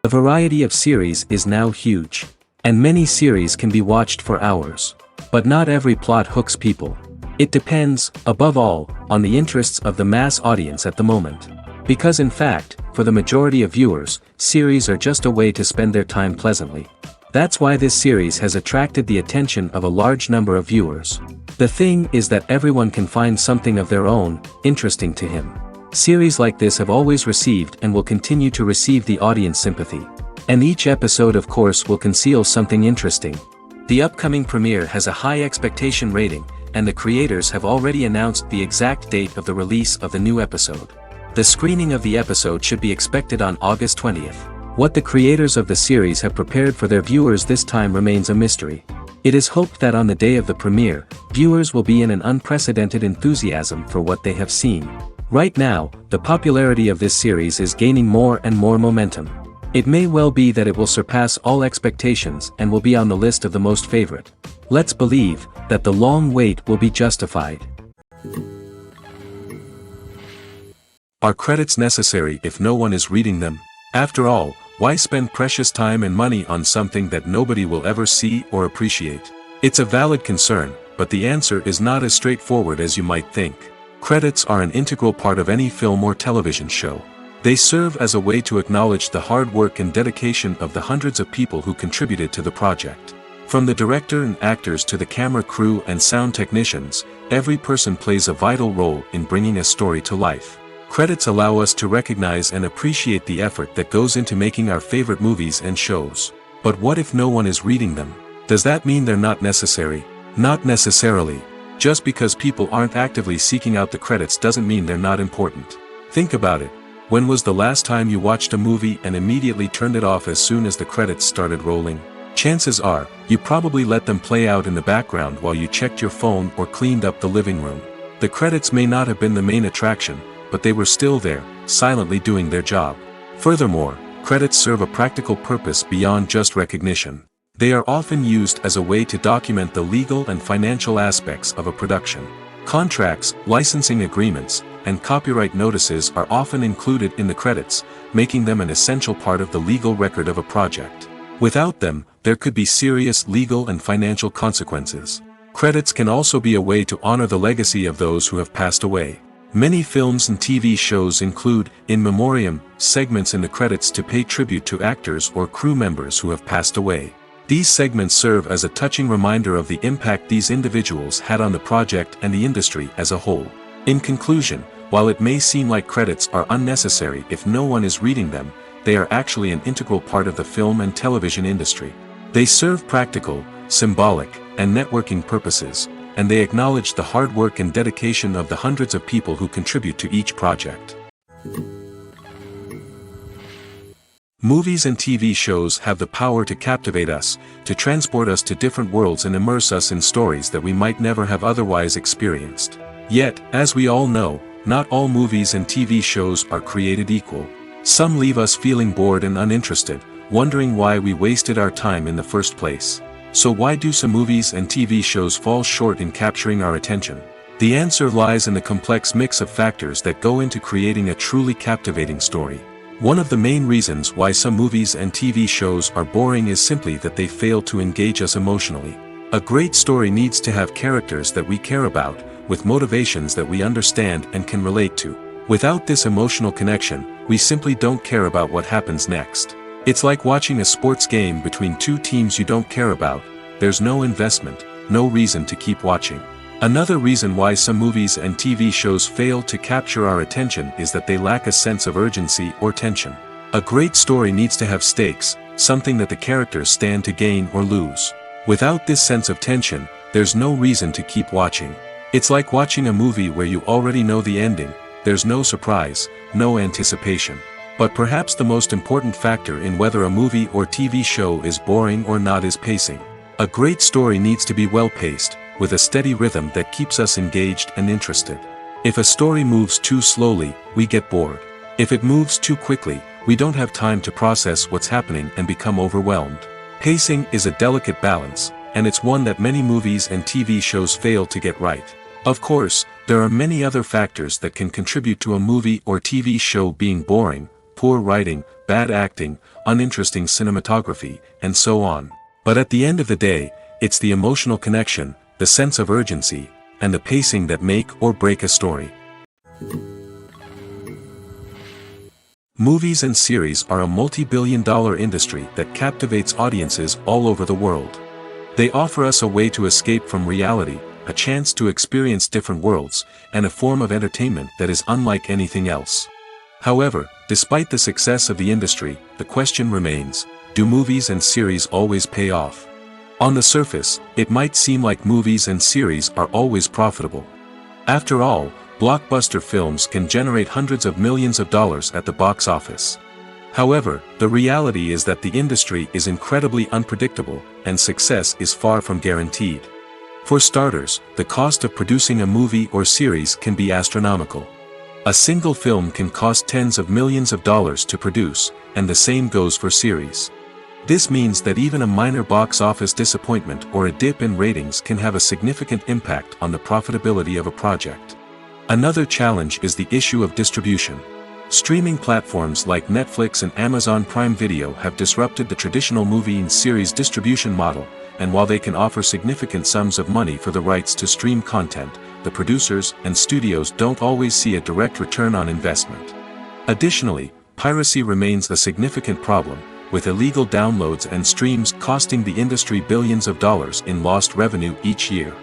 The variety of series is now huge. And many series can be watched for hours. But not every plot hooks people. It depends, above all, on the interests of the mass audience at the moment. Because in fact, for the majority of viewers, series are just a way to spend their time pleasantly. That's why this series has attracted the attention of a large number of viewers. The thing is that everyone can find something of their own, interesting to him. Series like this have always received and will continue to receive the audience sympathy. And each episode of course will conceal something interesting. The upcoming premiere has a high expectation rating, and the creators have already announced the exact date of the release of the new episode. The screening of the episode should be expected on August 20th. What the creators of the series have prepared for their viewers this time remains a mystery. It is hoped that on the day of the premiere, viewers will be in an unprecedented enthusiasm for what they have seen. Right now, the popularity of this series is gaining more and more momentum. It may well be that it will surpass all expectations and will be on the list of the most favorite. Let's believe that the long wait will be justified. Are credits necessary if no one is reading them? After all, why spend precious time and money on something that nobody will ever see or appreciate? It's a valid concern, but the answer is not as straightforward as you might think. Credits are an integral part of any film or television show. They serve as a way to acknowledge the hard work and dedication of the hundreds of people who contributed to the project. From the director and actors to the camera crew and sound technicians, every person plays a vital role in bringing a story to life. Credits allow us to recognize and appreciate the effort that goes into making our favorite movies and shows. But what if no one is reading them? Does that mean they're not necessary? Not necessarily. Just because people aren't actively seeking out the credits doesn't mean they're not important. Think about it. When was the last time you watched a movie and immediately turned it off as soon as the credits started rolling? Chances are, you probably let them play out in the background while you checked your phone or cleaned up the living room. The credits may not have been the main attraction, but they were still there, silently doing their job. Furthermore, credits serve a practical purpose beyond just recognition. They are often used as a way to document the legal and financial aspects of a production. Contracts, licensing agreements, and copyright notices are often included in the credits, making them an essential part of the legal record of a project. Without them, there could be serious legal and financial consequences. Credits can also be a way to honor the legacy of those who have passed away. Many films and TV shows include, in memoriam, segments in the credits to pay tribute to actors or crew members who have passed away. These segments serve as a touching reminder of the impact these individuals had on the project and the industry as a whole. In conclusion, while it may seem like credits are unnecessary if no one is reading them, they are actually an integral part of the film and television industry. They serve practical, symbolic, and networking purposes, and they acknowledge the hard work and dedication of the hundreds of people who contribute to each project. Movies and TV shows have the power to captivate us, to transport us to different worlds and immerse us in stories that we might never have otherwise experienced. Yet, as we all know, not all movies and TV shows are created equal. Some leave us feeling bored and uninterested, wondering why we wasted our time in the first place. So why do some movies and TV shows fall short in capturing our attention? The answer lies in the complex mix of factors that go into creating a truly captivating story. One of the main reasons why some movies and TV shows are boring is simply that they fail to engage us emotionally. A great story needs to have characters that we care about, with motivations that we understand and can relate to. Without this emotional connection, we simply don't care about what happens next. It's like watching a sports game between two teams you don't care about. There's no investment, no reason to keep watching. Another reason why some movies and TV shows fail to capture our attention is that they lack a sense of urgency or tension. A great story needs to have stakes, something that the characters stand to gain or lose. Without this sense of tension, there's no reason to keep watching. It's like watching a movie where you already know the ending. There's no surprise, no anticipation. But perhaps the most important factor in whether a movie or TV show is boring or not is pacing. A great story needs to be well-paced, with a steady rhythm that keeps us engaged and interested. If a story moves too slowly, we get bored. If it moves too quickly, we don't have time to process what's happening and become overwhelmed. Pacing is a delicate balance, and it's one that many movies and TV shows fail to get right. Of course, there are many other factors that can contribute to a movie or TV show being boring: poor writing, bad acting, uninteresting cinematography, and so on. But at the end of the day, it's the emotional connection, the sense of urgency, and the pacing that make or break a story. Movies and series are a multi-billion-dollar industry that captivates audiences all over the world. They offer us a way to escape from reality, a chance to experience different worlds, and a form of entertainment that is unlike anything else. However, despite the success of the industry, the question remains, do movies and series always pay off? On the surface, it might seem like movies and series are always profitable. After all, blockbuster films can generate hundreds of millions of dollars at the box office. However, the reality is that the industry is incredibly unpredictable, and success is far from guaranteed. For starters, the cost of producing a movie or series can be astronomical. A single film can cost tens of millions of dollars to produce, and the same goes for series. This means that even a minor box office disappointment or a dip in ratings can have a significant impact on the profitability of a project. Another challenge is the issue of distribution. Streaming platforms like Netflix and Amazon Prime Video have disrupted the traditional movie and series distribution model, and while they can offer significant sums of money for the rights to stream content, the producers and studios don't always see a direct return on investment. Additionally, piracy remains a significant problem, with illegal downloads and streams costing the industry billions of dollars in lost revenue each year.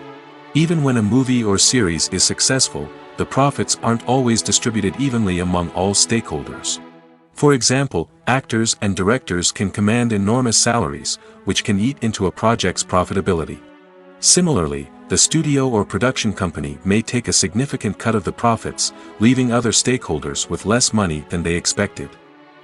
Even when a movie or series is successful, the profits aren't always distributed evenly among all stakeholders. For example, actors and directors can command enormous salaries, which can eat into a project's profitability. Similarly, the studio or production company may take a significant cut of the profits, leaving other stakeholders with less money than they expected.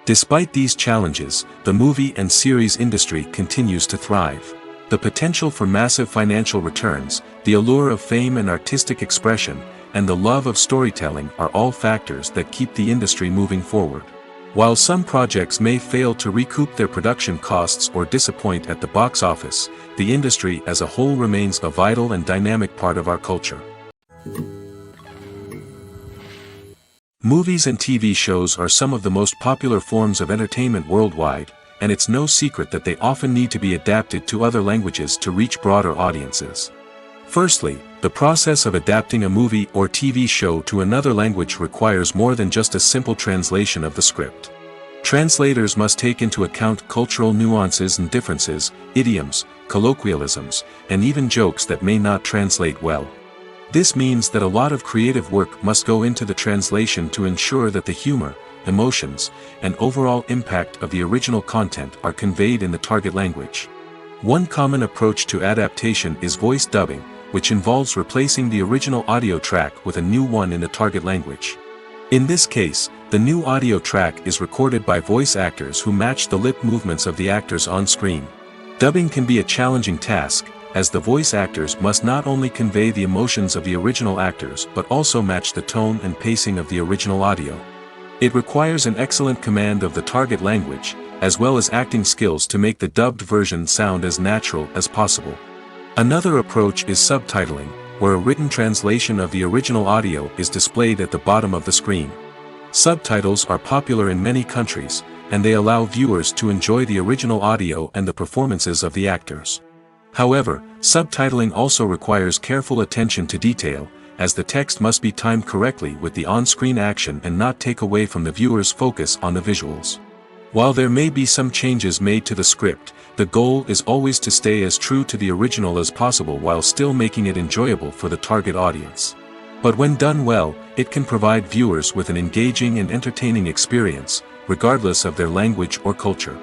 Despite these challenges, the movie and series industry continues to thrive. The potential for massive financial returns, the allure of fame and artistic expression, and the love of storytelling are all factors that keep the industry moving forward. While some projects may fail to recoup their production costs or disappoint at the box office, the industry as a whole remains a vital and dynamic part of our culture. Movies and TV shows are some of the most popular forms of entertainment worldwide, and it's no secret that they often need to be adapted to other languages to reach broader audiences. Firstly, the process of adapting a movie or TV show to another language requires more than just a simple translation of the script. Translators must take into account cultural nuances and differences, idioms, colloquialisms, and even jokes that may not translate well. This means that a lot of creative work must go into the translation to ensure that the humor, emotions, and overall impact of the original content are conveyed in the target language. One common approach to adaptation is voice dubbing, which involves replacing the original audio track with a new one in the target language. In this case, the new audio track is recorded by voice actors who match the lip movements of the actors on screen. Dubbing can be a challenging task, as the voice actors must not only convey the emotions of the original actors but also match the tone and pacing of the original audio. It requires an excellent command of the target language, as well as acting skills to make the dubbed version sound as natural as possible. Another approach is subtitling, where a written translation of the original audio is displayed at the bottom of the screen. Subtitles are popular in many countries, and they allow viewers to enjoy the original audio and the performances of the actors. However, subtitling also requires careful attention to detail, as the text must be timed correctly with the on-screen action and not take away from the viewer's focus on the visuals. While there may be some changes made to the script, the goal is always to stay as true to the original as possible while still making it enjoyable for the target audience. But when done well, it can provide viewers with an engaging and entertaining experience, regardless of their language or culture.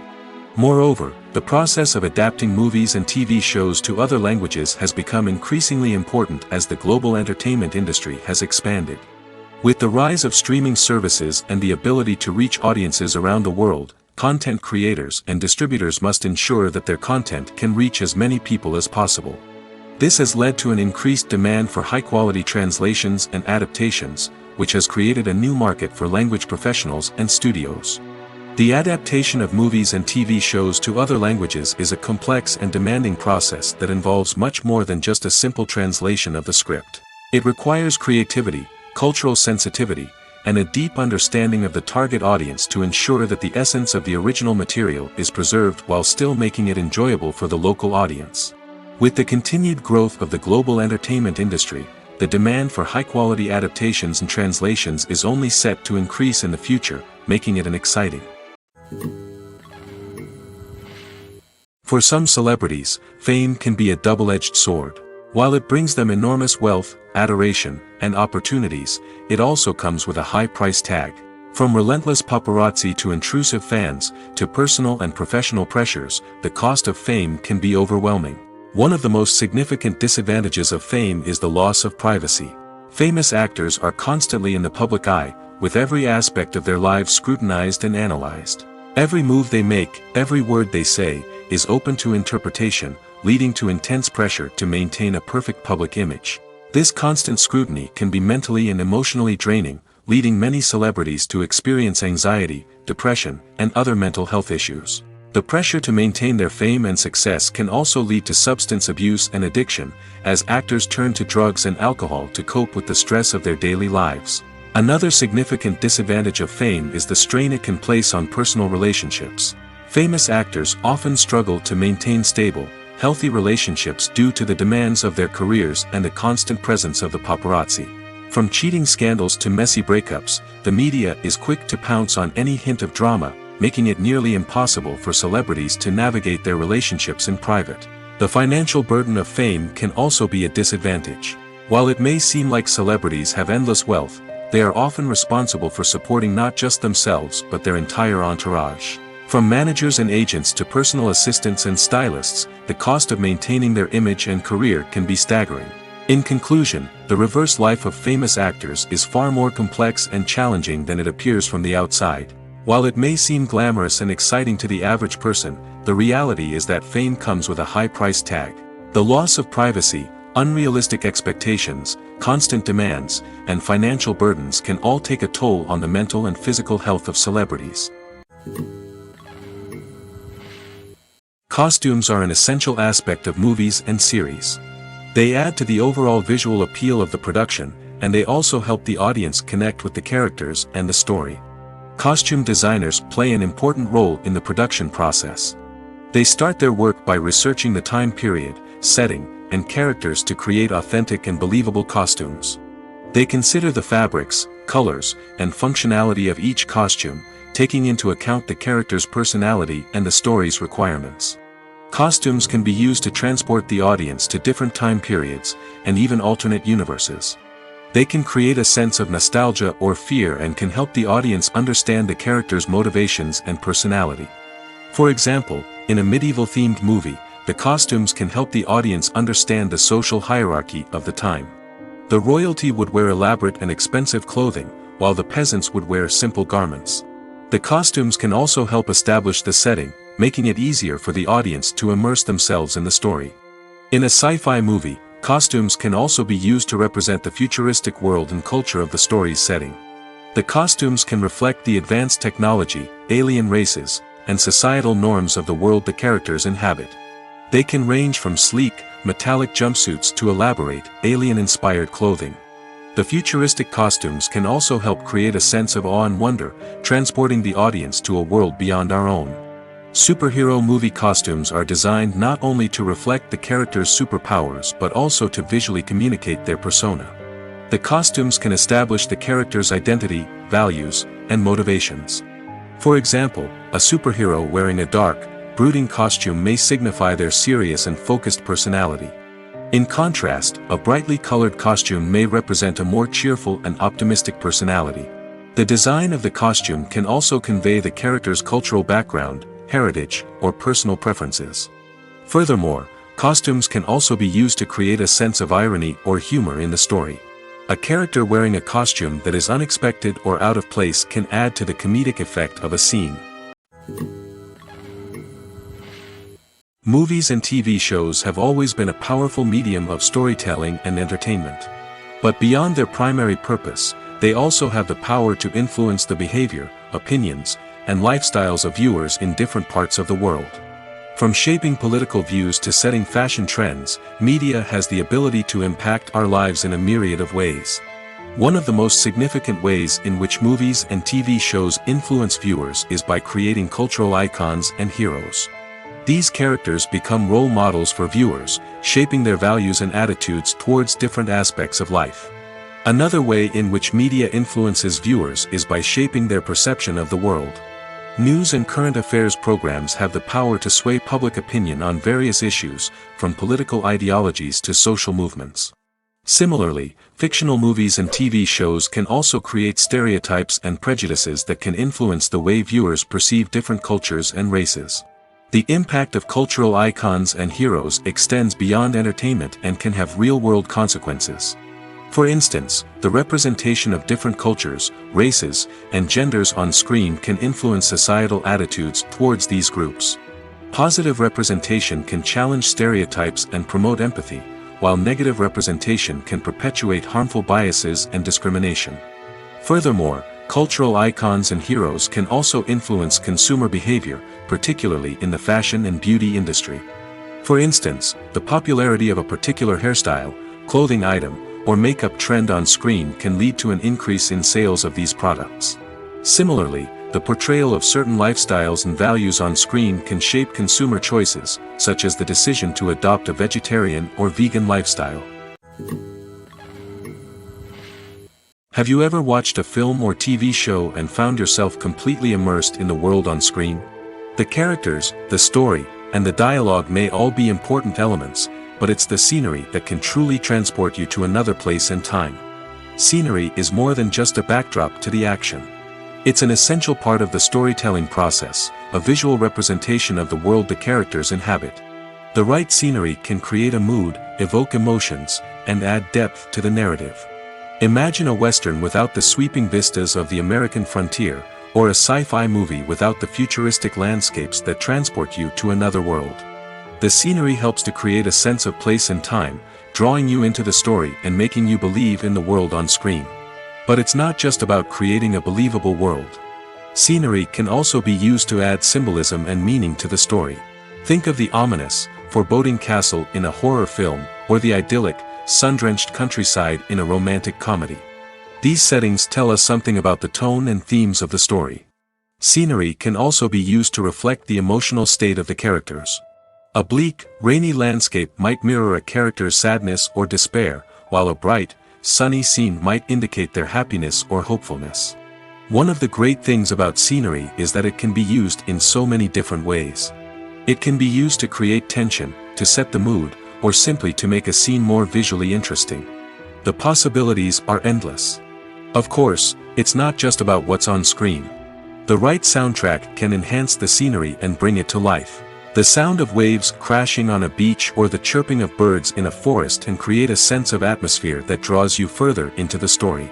Moreover, the process of adapting movies and TV shows to other languages has become increasingly important as the global entertainment industry has expanded. With the rise of streaming services and the ability to reach audiences around the world, content creators and distributors must ensure that their content can reach as many people as possible. This has led to an increased demand for high-quality translations and adaptations, which has created a new market for language professionals and studios. The adaptation of movies and TV shows to other languages is a complex and demanding process that involves much more than just a simple translation of the script. It requires creativity, cultural sensitivity, and a deep understanding of the target audience to ensure that the essence of the original material is preserved while still making it enjoyable for the local audience. With the continued growth of the global entertainment industry, the demand for high-quality adaptations and translations is only set to increase in the future, making it an exciting. For some celebrities, fame can be a double-edged sword. While it brings them enormous wealth, adoration, and opportunities, it also comes with a high price tag. From relentless paparazzi to intrusive fans, to personal and professional pressures, the cost of fame can be overwhelming. One of the most significant disadvantages of fame is the loss of privacy. Famous actors are constantly in the public eye, with every aspect of their lives scrutinized and analyzed. Every move they make, every word they say, is open to interpretation, leading to intense pressure to maintain a perfect public image. This constant scrutiny can be mentally and emotionally draining, leading many celebrities to experience anxiety, depression, and other mental health issues. The pressure to maintain their fame and success can also lead to substance abuse and addiction, as actors turn to drugs and alcohol to cope with the stress of their daily lives. Another significant disadvantage of fame is the strain it can place on personal relationships. Famous actors often struggle to maintain stable, healthy relationships due to the demands of their careers and the constant presence of the paparazzi. From cheating scandals to messy breakups, the media is quick to pounce on any hint of drama, making it nearly impossible for celebrities to navigate their relationships in private. The financial burden of fame can also be a disadvantage. While it may seem like celebrities have endless wealth, they are often responsible for supporting not just themselves but their entire entourage. From managers and agents to personal assistants and stylists, the cost of maintaining their image and career can be staggering. In conclusion, the reverse life of famous actors is far more complex and challenging than it appears from the outside. While it may seem glamorous and exciting to the average person, the reality is that fame comes with a high price tag. The loss of privacy, unrealistic expectations, constant demands, and financial burdens can all take a toll on the mental and physical health of celebrities. Costumes are an essential aspect of movies and series. They add to the overall visual appeal of the production, and they also help the audience connect with the characters and the story. Costume designers play an important role in the production process. They start their work by researching the time period, setting, and characters to create authentic and believable costumes. They consider the fabrics, colors, and functionality of each costume, taking into account the character's personality and the story's requirements. Costumes can be used to transport the audience to different time periods, and even alternate universes. They can create a sense of nostalgia or fear and can help the audience understand the character's motivations and personality. For example, in a medieval-themed movie, the costumes can help the audience understand the social hierarchy of the time. The royalty would wear elaborate and expensive clothing, while the peasants would wear simple garments. The costumes can also help establish the setting, making it easier for the audience to immerse themselves in the story. In a sci-fi movie, costumes can also be used to represent the futuristic world and culture of the story's setting. The costumes can reflect the advanced technology, alien races, and societal norms of the world the characters inhabit. They can range from sleek, metallic jumpsuits to elaborate, alien-inspired clothing. The futuristic costumes can also help create a sense of awe and wonder, transporting the audience to a world beyond our own. Superhero movie costumes are designed not only to reflect the character's superpowers but also to visually communicate their persona. The costumes can establish the character's identity, values, and motivations. For example, a superhero wearing a dark, brooding costume may signify their serious and focused personality. In contrast, a brightly colored costume may represent a more cheerful and optimistic personality. The design of the costume can also convey the character's cultural background, heritage, or personal preferences. Furthermore, costumes can also be used to create a sense of irony or humor in the story. A character wearing a costume that is unexpected or out of place can add to the comedic effect of a scene. Movies and TV shows have always been a powerful medium of storytelling and entertainment. But beyond their primary purpose, they also have the power to influence the behavior, opinions, and lifestyles of viewers in different parts of the world. From shaping political views to setting fashion trends, media has the ability to impact our lives in a myriad of ways. One of the most significant ways in which movies and TV shows influence viewers is by creating cultural icons and heroes. These characters become role models for viewers, shaping their values and attitudes towards different aspects of life. Another way in which media influences viewers is by shaping their perception of the world. News and current affairs programs have the power to sway public opinion on various issues, from political ideologies to social movements. Similarly, fictional movies and TV shows can also create stereotypes and prejudices that can influence the way viewers perceive different cultures and races. The impact of cultural icons and heroes extends beyond entertainment and can have real-world consequences. For instance, the representation of different cultures, races, and genders on screen can influence societal attitudes towards these groups. Positive representation can challenge stereotypes and promote empathy, while negative representation can perpetuate harmful biases and discrimination. Furthermore, cultural icons and heroes can also influence consumer behavior, particularly in the fashion and beauty industry. For instance, the popularity of a particular hairstyle, clothing item, or makeup trend on screen can lead to an increase in sales of these products. Similarly, the portrayal of certain lifestyles and values on screen can shape consumer choices, such as the decision to adopt a vegetarian or vegan lifestyle. Have you ever watched a film or TV show and found yourself completely immersed in the world on screen? The characters, the story, and the dialogue may all be important elements, but it's the scenery that can truly transport you to another place and time. Scenery is more than just a backdrop to the action. It's an essential part of the storytelling process, a visual representation of the world the characters inhabit. The right scenery can create a mood, evoke emotions, and add depth to the narrative. Imagine a Western without the sweeping vistas of the American frontier, or a sci-fi movie without the futuristic landscapes that transport you to another world. The scenery helps to create a sense of place and time, drawing you into the story and making you believe in the world on screen. But it's not just about creating a believable world. Scenery can also be used to add symbolism and meaning to the story. Think of the ominous, foreboding castle in a horror film, or the idyllic, sun-drenched countryside in a romantic comedy. These settings tell us something about the tone and themes of the story. Scenery can also be used to reflect the emotional state of the characters. A bleak, rainy landscape might mirror a character's sadness or despair, while a bright, sunny scene might indicate their happiness or hopefulness. One of the great things about scenery is that it can be used in so many different ways. It can be used to create tension, to set the mood, or simply to make a scene more visually interesting. The possibilities are endless. Of course, it's not just about what's on screen. The right soundtrack can enhance the scenery and bring it to life. The sound of waves crashing on a beach or the chirping of birds in a forest can create a sense of atmosphere that draws you further into the story.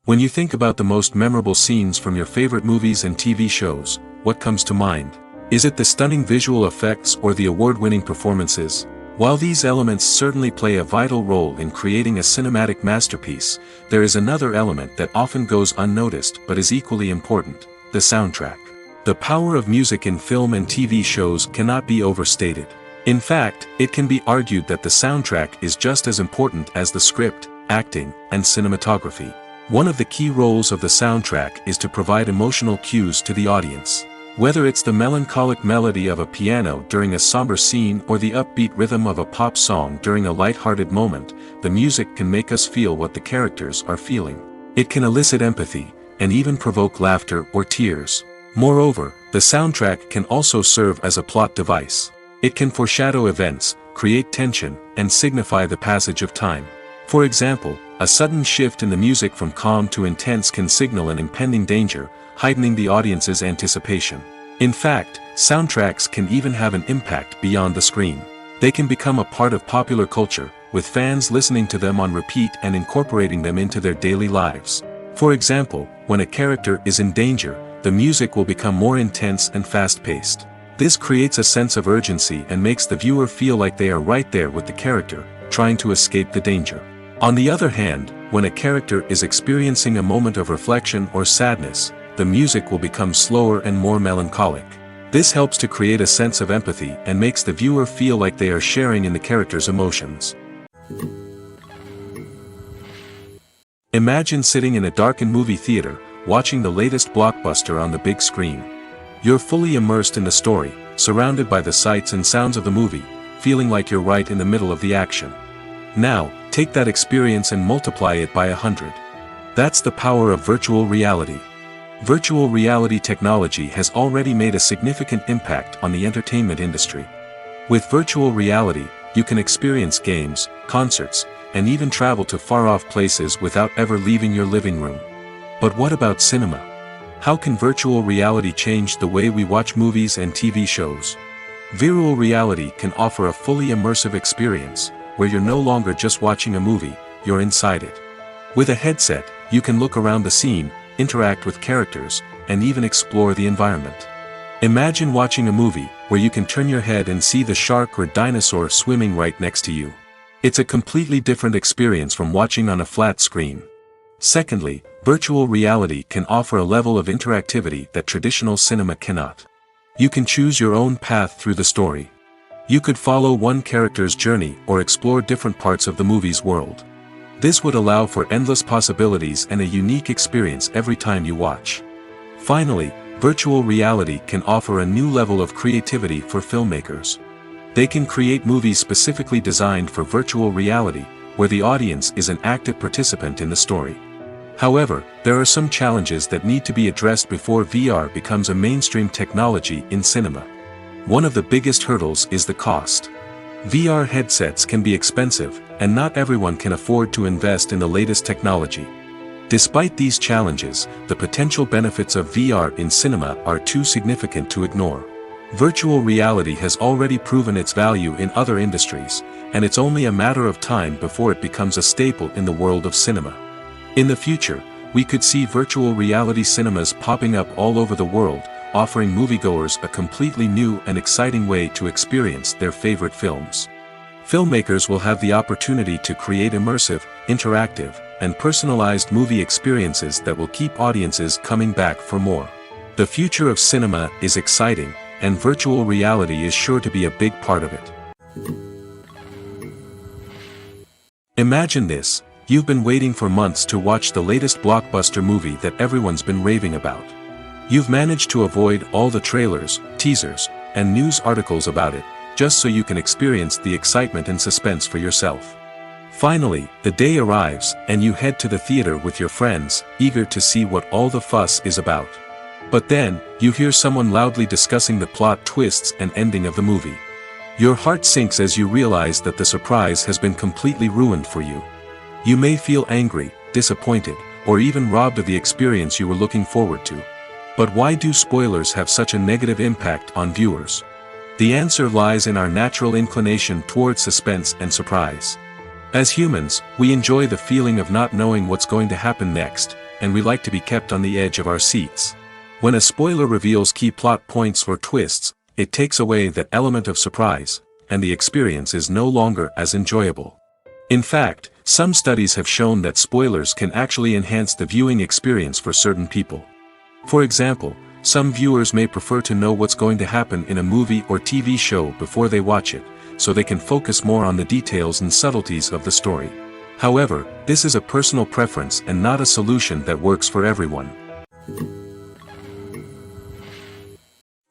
When you think about the most memorable scenes from your favorite movies and TV shows, what comes to mind? Is it the stunning visual effects or the award-winning performances? While these elements certainly play a vital role in creating a cinematic masterpiece, there is another element that often goes unnoticed but is equally important: the soundtrack. The power of music in film and TV shows cannot be overstated. In fact, it can be argued that the soundtrack is just as important as the script, acting, and cinematography. One of the key roles of the soundtrack is to provide emotional cues to the audience. Whether it's the melancholic melody of a piano during a somber scene or the upbeat rhythm of a pop song during a light-hearted moment, the music can make us feel what the characters are feeling. It can elicit empathy, and even provoke laughter or tears. Moreover, the soundtrack can also serve as a plot device. It can foreshadow events, create tension, and signify the passage of time. For example, a sudden shift in the music from calm to intense can signal an impending danger, heightening the audience's anticipation. In fact, soundtracks can even have an impact beyond the screen. They can become a part of popular culture, with fans listening to them on repeat and incorporating them into their daily lives. For example, when a character is in danger, the music will become more intense and fast-paced. This creates a sense of urgency and makes the viewer feel like they are right there with the character, trying to escape the danger. On the other hand, when a character is experiencing a moment of reflection or sadness, the music will become slower and more melancholic. This helps to create a sense of empathy and makes the viewer feel like they are sharing in the character's emotions. Imagine sitting in a darkened movie theater, watching the latest blockbuster on the big screen. You're fully immersed in the story, surrounded by the sights and sounds of the movie, feeling like you're right in the middle of the action. Now, take that experience and multiply it by 100. That's the power of virtual reality. Virtual reality technology has already made a significant impact on the entertainment industry. With virtual reality, you can experience games, concerts, and even travel to far-off places without ever leaving your living room. But what about cinema? How can virtual reality change the way we watch movies and TV shows? Virtual reality can offer a fully immersive experience, where you're no longer just watching a movie, you're inside it. With a headset, you can look around the scene, interact with characters, and even explore the environment. Imagine watching a movie, where you can turn your head and see the shark or dinosaur swimming right next to you. It's a completely different experience from watching on a flat screen. Secondly, virtual reality can offer a level of interactivity that traditional cinema cannot. You can choose your own path through the story. You could follow one character's journey or explore different parts of the movie's world. This would allow for endless possibilities and a unique experience every time you watch. Finally, virtual reality can offer a new level of creativity for filmmakers. They can create movies specifically designed for virtual reality, where the audience is an active participant in the story. However, there are some challenges that need to be addressed before VR becomes a mainstream technology in cinema. One of the biggest hurdles is the cost. VR headsets can be expensive, and not everyone can afford to invest in the latest technology. Despite these challenges, the potential benefits of VR in cinema are too significant to ignore. Virtual reality has already proven its value in other industries, and it's only a matter of time before it becomes a staple in the world of cinema. In the future, we could see virtual reality cinemas popping up all over the world, offering moviegoers a completely new and exciting way to experience their favorite films. Filmmakers will have the opportunity to create immersive, interactive, and personalized movie experiences that will keep audiences coming back for more. The future of cinema is exciting, and virtual reality is sure to be a big part of it. Imagine this: you've been waiting for months to watch the latest blockbuster movie that everyone's been raving about. You've managed to avoid all the trailers, teasers, and news articles about it, just so you can experience the excitement and suspense for yourself. Finally, the day arrives, and you head to the theater with your friends, eager to see what all the fuss is about. But then, you hear someone loudly discussing the plot twists and ending of the movie. Your heart sinks as you realize that the surprise has been completely ruined for you. You may feel angry, disappointed, or even robbed of the experience you were looking forward to. But why do spoilers have such a negative impact on viewers? The answer lies in our natural inclination toward suspense and surprise. As humans, we enjoy the feeling of not knowing what's going to happen next, and we like to be kept on the edge of our seats. When a spoiler reveals key plot points or twists, it takes away that element of surprise, and the experience is no longer as enjoyable. In fact, some studies have shown that spoilers can actually enhance the viewing experience for certain people. For example, some viewers may prefer to know what's going to happen in a movie or TV show before they watch it, so they can focus more on the details and subtleties of the story. However, this is a personal preference and not a solution that works for everyone.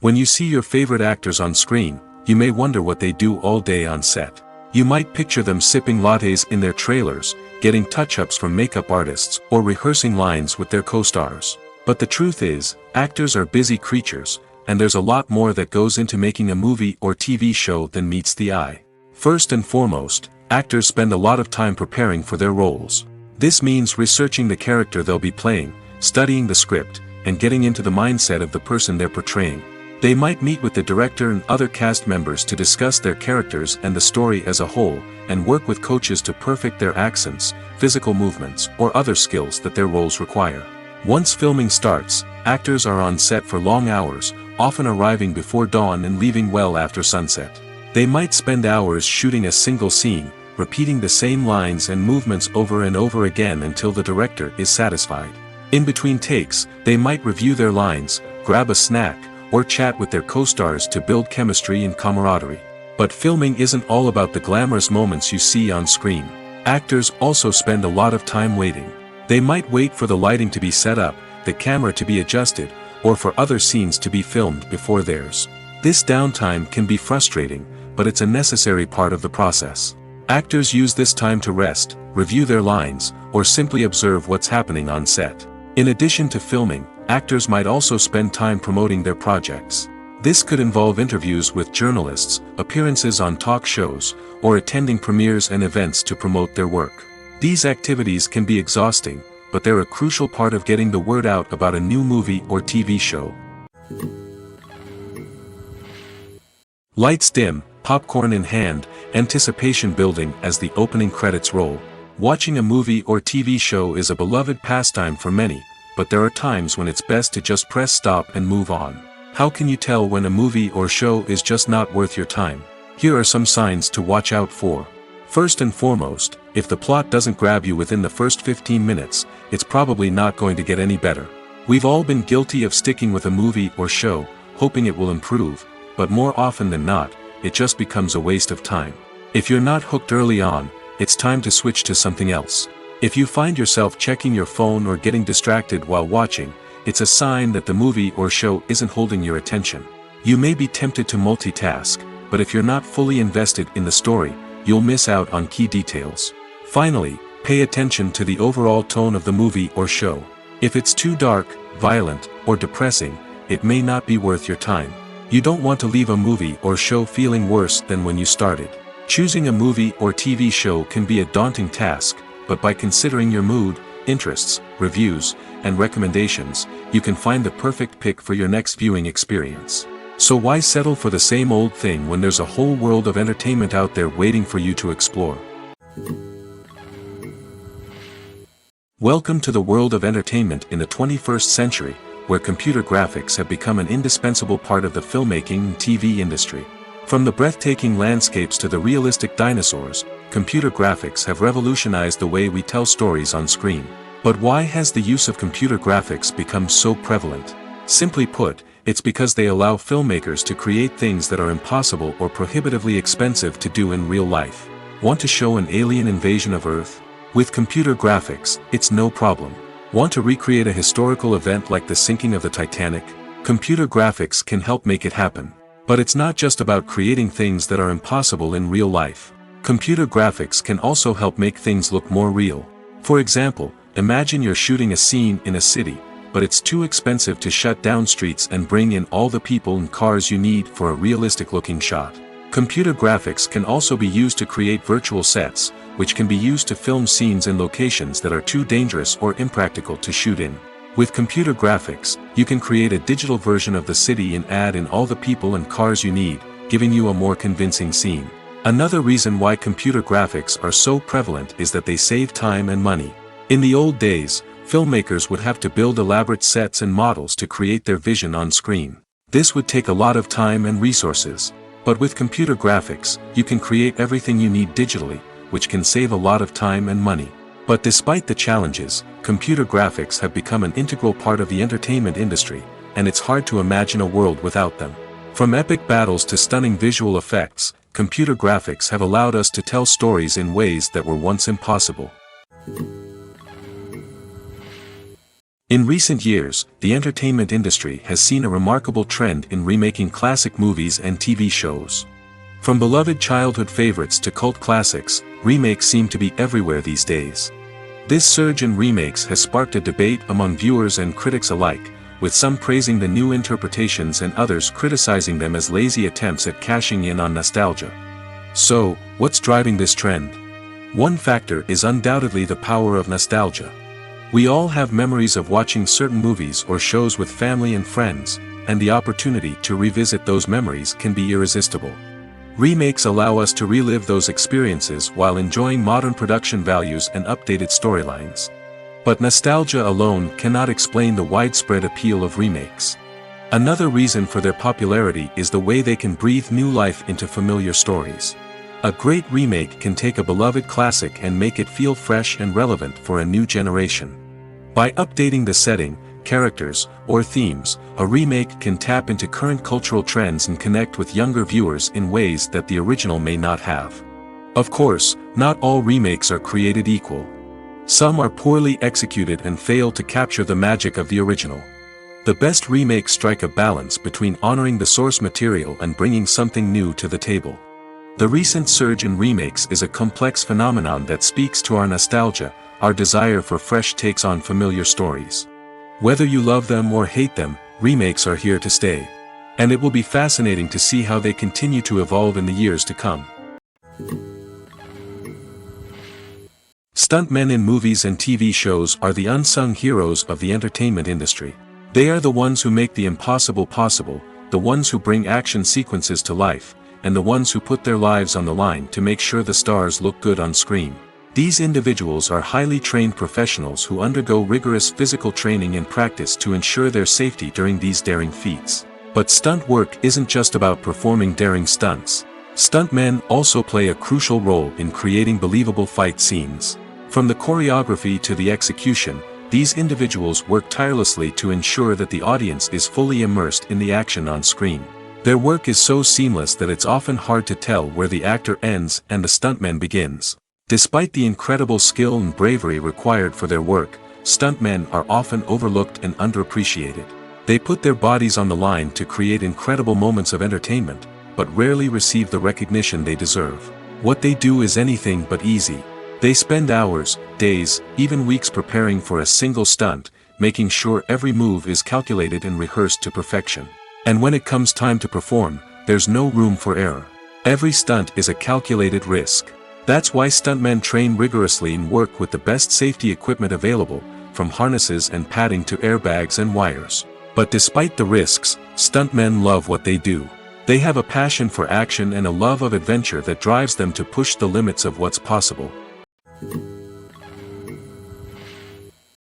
When you see your favorite actors on screen, you may wonder what they do all day on set. You might picture them sipping lattes in their trailers, getting touch-ups from makeup artists, or rehearsing lines with their co-stars. But the truth is, actors are busy creatures, and there's a lot more that goes into making a movie or TV show than meets the eye. First and foremost, actors spend a lot of time preparing for their roles. This means researching the character they'll be playing, studying the script, and getting into the mindset of the person they're portraying. They might meet with the director and other cast members to discuss their characters and the story as a whole, and work with coaches to perfect their accents, physical movements, or other skills that their roles require. Once filming starts, actors are on set for long hours, often arriving before dawn and leaving well after sunset. They might spend hours shooting a single scene, repeating the same lines and movements over and over again until the director is satisfied. In between takes, they might review their lines, grab a snack, or chat with their co-stars to build chemistry and camaraderie. But filming isn't all about the glamorous moments you see on screen. Actors also spend a lot of time waiting. They might wait for the lighting to be set up, the camera to be adjusted, or for other scenes to be filmed before theirs. This downtime can be frustrating, but it's a necessary part of the process. Actors use this time to rest, review their lines, or simply observe what's happening on set. In addition to filming, actors might also spend time promoting their projects. This could involve interviews with journalists, appearances on talk shows, or attending premieres and events to promote their work. These activities can be exhausting, but they're a crucial part of getting the word out about a new movie or TV show. Lights dim, popcorn in hand, anticipation building as the opening credits roll. Watching a movie or TV show is a beloved pastime for many, but there are times when it's best to just press stop and move on. How can you tell when a movie or show is just not worth your time? Here are some signs to watch out for. First and foremost, if the plot doesn't grab you within the first 15 minutes, it's probably not going to get any better. We've all been guilty of sticking with a movie or show, hoping it will improve, but more often than not, it just becomes a waste of time. If you're not hooked early on, it's time to switch to something else. If you find yourself checking your phone or getting distracted while watching, it's a sign that the movie or show isn't holding your attention. You may be tempted to multitask, but if you're not fully invested in the story, you'll miss out on key details. Finally, pay attention to the overall tone of the movie or show. If it's too dark, violent, or depressing, it may not be worth your time. You don't want to leave a movie or show feeling worse than when you started. Choosing a movie or TV show can be a daunting task, but by considering your mood, interests, reviews, and recommendations, you can find the perfect pick for your next viewing experience. So why settle for the same old thing when there's a whole world of entertainment out there waiting for you to explore? Welcome to the world of entertainment in the 21st century, where computer graphics have become an indispensable part of the filmmaking and TV industry. From the breathtaking landscapes to the realistic dinosaurs, computer graphics have revolutionized the way we tell stories on screen. But why has the use of computer graphics become so prevalent? Simply put, it's because they allow filmmakers to create things that are impossible or prohibitively expensive to do in real life. Want to show an alien invasion of Earth? With computer graphics, it's no problem. Want to recreate a historical event like the sinking of the Titanic? Computer graphics can help make it happen. But it's not just about creating things that are impossible in real life. Computer graphics can also help make things look more real. For example, imagine you're shooting a scene in a city, but it's too expensive to shut down streets and bring in all the people and cars you need for a realistic-looking shot. Computer graphics can also be used to create virtual sets, which can be used to film scenes in locations that are too dangerous or impractical to shoot in. With computer graphics, you can create a digital version of the city and add in all the people and cars you need, giving you a more convincing scene. Another reason why computer graphics are so prevalent is that they save time and money. In the old days, filmmakers would have to build elaborate sets and models to create their vision on screen. This would take a lot of time and resources. But with computer graphics, you can create everything you need digitally, which can save a lot of time and money. But despite the challenges, computer graphics have become an integral part of the entertainment industry, and it's hard to imagine a world without them. From epic battles to stunning visual effects, computer graphics have allowed us to tell stories in ways that were once impossible. In recent years, the entertainment industry has seen a remarkable trend in remaking classic movies and TV shows. From beloved childhood favorites to cult classics, remakes seem to be everywhere these days. This surge in remakes has sparked a debate among viewers and critics alike, with some praising the new interpretations and others criticizing them as lazy attempts at cashing in on nostalgia. So, what's driving this trend? One factor is undoubtedly the power of nostalgia. We all have memories of watching certain movies or shows with family and friends, and the opportunity to revisit those memories can be irresistible. Remakes allow us to relive those experiences while enjoying modern production values and updated storylines. But nostalgia alone cannot explain the widespread appeal of remakes. Another reason for their popularity is the way they can breathe new life into familiar stories. A great remake can take a beloved classic and make it feel fresh and relevant for a new generation. By updating the setting, characters, or themes, a remake can tap into current cultural trends and connect with younger viewers in ways that the original may not have. Of course, not all remakes are created equal. Some are poorly executed and fail to capture the magic of the original. The best remakes strike a balance between honoring the source material and bringing something new to the table. The recent surge in remakes is a complex phenomenon that speaks to our nostalgia, our desire for fresh takes on familiar stories. Whether you love them or hate them, remakes are here to stay. And it will be fascinating to see how they continue to evolve in the years to come. Stuntmen in movies and TV shows are the unsung heroes of the entertainment industry. They are the ones who make the impossible possible, the ones who bring action sequences to life, and the ones who put their lives on the line to make sure the stars look good on screen. These individuals are highly trained professionals who undergo rigorous physical training and practice to ensure their safety during these daring feats. But stunt work isn't just about performing daring stunts. Stuntmen also play a crucial role in creating believable fight scenes. From the choreography to the execution, these individuals work tirelessly to ensure that the audience is fully immersed in the action on screen. Their work is so seamless that it's often hard to tell where the actor ends and the stuntman begins. Despite the incredible skill and bravery required for their work, stuntmen are often overlooked and underappreciated. They put their bodies on the line to create incredible moments of entertainment, but rarely receive the recognition they deserve. What they do is anything but easy. They spend hours, days, even weeks preparing for a single stunt, making sure every move is calculated and rehearsed to perfection. And when it comes time to perform, there's no room for error. Every stunt is a calculated risk. That's why stuntmen train rigorously and work with the best safety equipment available, from harnesses and padding to airbags and wires. But despite the risks, stuntmen love what they do. They have a passion for action and a love of adventure that drives them to push the limits of what's possible.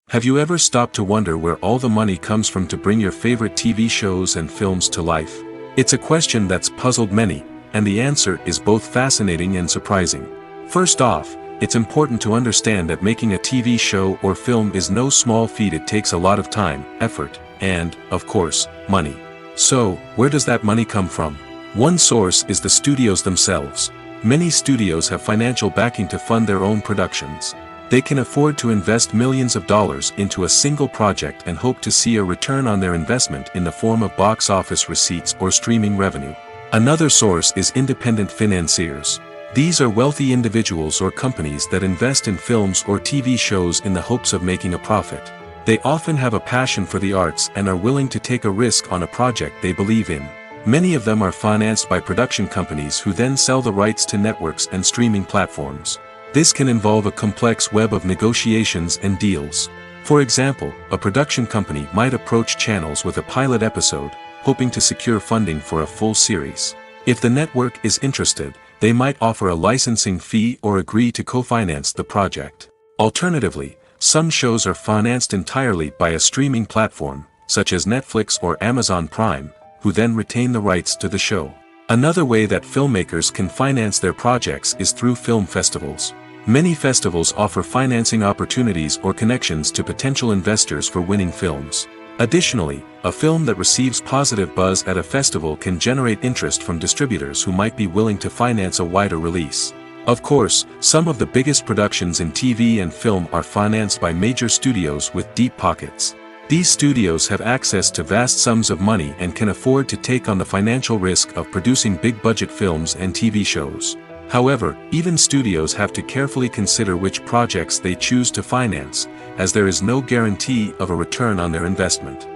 Have you ever stopped to wonder where all the money comes from to bring your favorite TV shows and films to life? It's a question that's puzzled many, and the answer is both fascinating and surprising. First off, it's important to understand that making a TV show or film is no small feat. It takes a lot of time, effort, and, of course, money. So, where does that money come from? One source is the studios themselves. Many studios have financial backing to fund their own productions. They can afford to invest millions of dollars into a single project and hope to see a return on their investment in the form of box office receipts or streaming revenue. Another source is independent financiers. These are wealthy individuals or companies that invest in films or TV shows in the hopes of making a profit. They often have a passion for the arts and are willing to take a risk on a project they believe in. Many of them are financed by production companies who then sell the rights to networks and streaming platforms. This can involve a complex web of negotiations and deals. For example, a production company might approach channels with a pilot episode, hoping to secure funding for a full series. If the network is interested, they might offer a licensing fee or agree to co-finance the project. Alternatively, some shows are financed entirely by a streaming platform, such as Netflix or Amazon Prime, who then retain the rights to the show. Another way that filmmakers can finance their projects is through film festivals. Many festivals offer financing opportunities or connections to potential investors for winning films. Additionally, a film that receives positive buzz at a festival can generate interest from distributors who might be willing to finance a wider release. Of course, some of the biggest productions in TV and film are financed by major studios with deep pockets. These studios have access to vast sums of money and can afford to take on the financial risk of producing big-budget films and TV shows. However, even studios have to carefully consider which projects they choose to finance, as there is no guarantee of a return on their investment.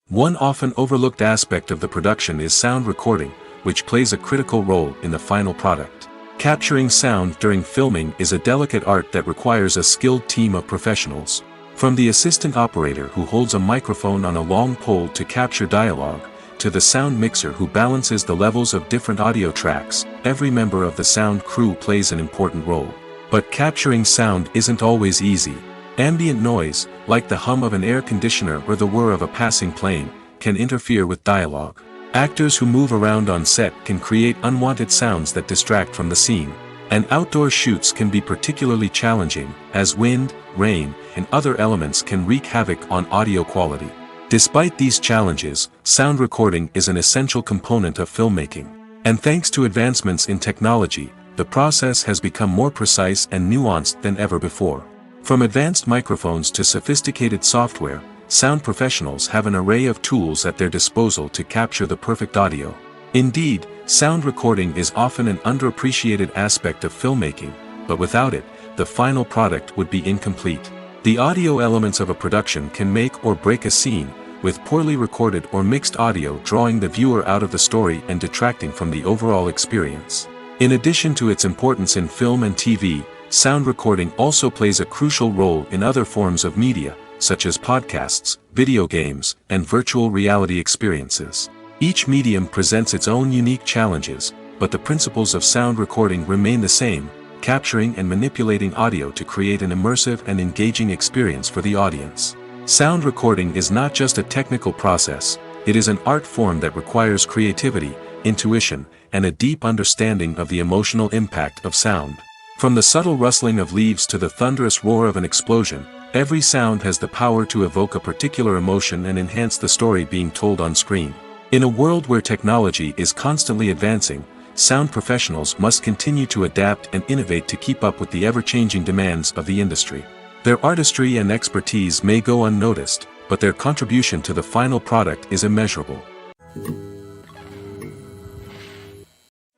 One often overlooked aspect of the production is sound recording, which plays a critical role in the final product. Capturing sound during filming is a delicate art that requires a skilled team of professionals. From the assistant operator who holds a microphone on a long pole to capture dialogue, to the sound mixer who balances the levels of different audio tracks, every member of the sound crew plays an important role. But capturing sound isn't always easy. Ambient noise, like the hum of an air conditioner or the whir of a passing plane, can interfere with dialogue. Actors who move around on set can create unwanted sounds that distract from the scene. And outdoor shoots can be particularly challenging, as wind, rain, and other elements can wreak havoc on audio quality. Despite these challenges, sound recording is an essential component of filmmaking. And thanks to advancements in technology, the process has become more precise and nuanced than ever before. From advanced microphones to sophisticated software, sound professionals have an array of tools at their disposal to capture the perfect audio. Indeed, sound recording is often an underappreciated aspect of filmmaking, but without it, the final product would be incomplete. The audio elements of a production can make or break a scene, with poorly recorded or mixed audio drawing the viewer out of the story and detracting from the overall experience. In addition to its importance in film and TV, sound recording also plays a crucial role in other forms of media, such as podcasts, video games, and virtual reality experiences. Each medium presents its own unique challenges, but the principles of sound recording remain the same, capturing and manipulating audio to create an immersive and engaging experience for the audience. Sound recording is not just a technical process, it is an art form that requires creativity, intuition, and a deep understanding of the emotional impact of sound. From the subtle rustling of leaves to the thunderous roar of an explosion, every sound has the power to evoke a particular emotion and enhance the story being told on screen. In a world where technology is constantly advancing, sound professionals must continue to adapt and innovate to keep up with the ever-changing demands of the industry. Their artistry and expertise may go unnoticed, but their contribution to the final product is immeasurable.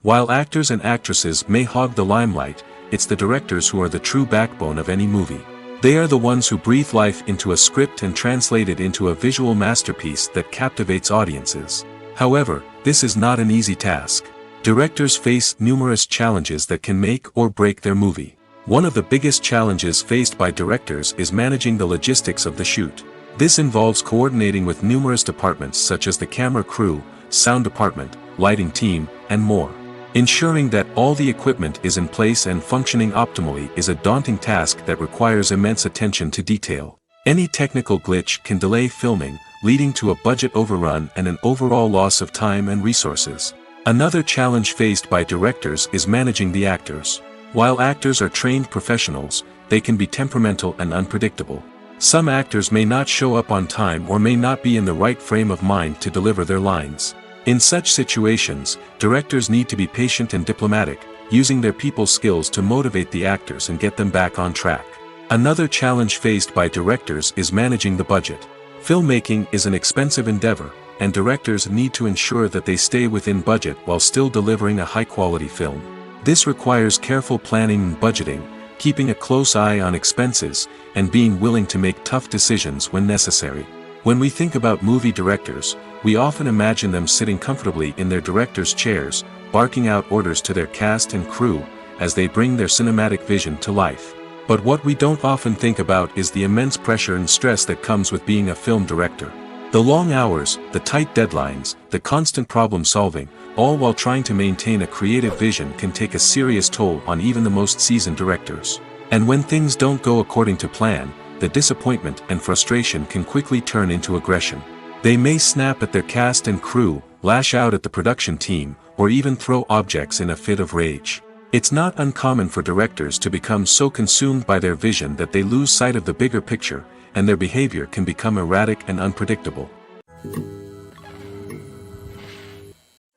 While actors and actresses may hog the limelight, it's the directors who are the true backbone of any movie. They are the ones who breathe life into a script and translate it into a visual masterpiece that captivates audiences. However, this is not an easy task. Directors face numerous challenges that can make or break their movie. One of the biggest challenges faced by directors is managing the logistics of the shoot. This involves coordinating with numerous departments such as the camera crew, sound department, lighting team, and more. Ensuring that all the equipment is in place and functioning optimally is a daunting task that requires immense attention to detail. Any technical glitch can delay filming, leading to a budget overrun and an overall loss of time and resources. Another challenge faced by directors is managing the actors. While actors are trained professionals, they can be temperamental and unpredictable. Some actors may not show up on time or may not be in the right frame of mind to deliver their lines. In such situations, directors need to be patient and diplomatic, using their people skills to motivate the actors and get them back on track. Another challenge faced by directors is managing the budget. Filmmaking is an expensive endeavor, and directors need to ensure that they stay within budget while still delivering a high-quality film. This requires careful planning and budgeting, keeping a close eye on expenses, and being willing to make tough decisions when necessary. When we think about movie directors, we often imagine them sitting comfortably in their director's chairs, barking out orders to their cast and crew, as they bring their cinematic vision to life. But what we don't often think about is the immense pressure and stress that comes with being a film director. The long hours, the tight deadlines, the constant problem solving, all while trying to maintain a creative vision can take a serious toll on even the most seasoned directors. And when things don't go according to plan, the disappointment and frustration can quickly turn into aggression. They may snap at their cast and crew, lash out at the production team, or even throw objects in a fit of rage. It's not uncommon for directors to become so consumed by their vision that they lose sight of the bigger picture, and their behavior can become erratic and unpredictable.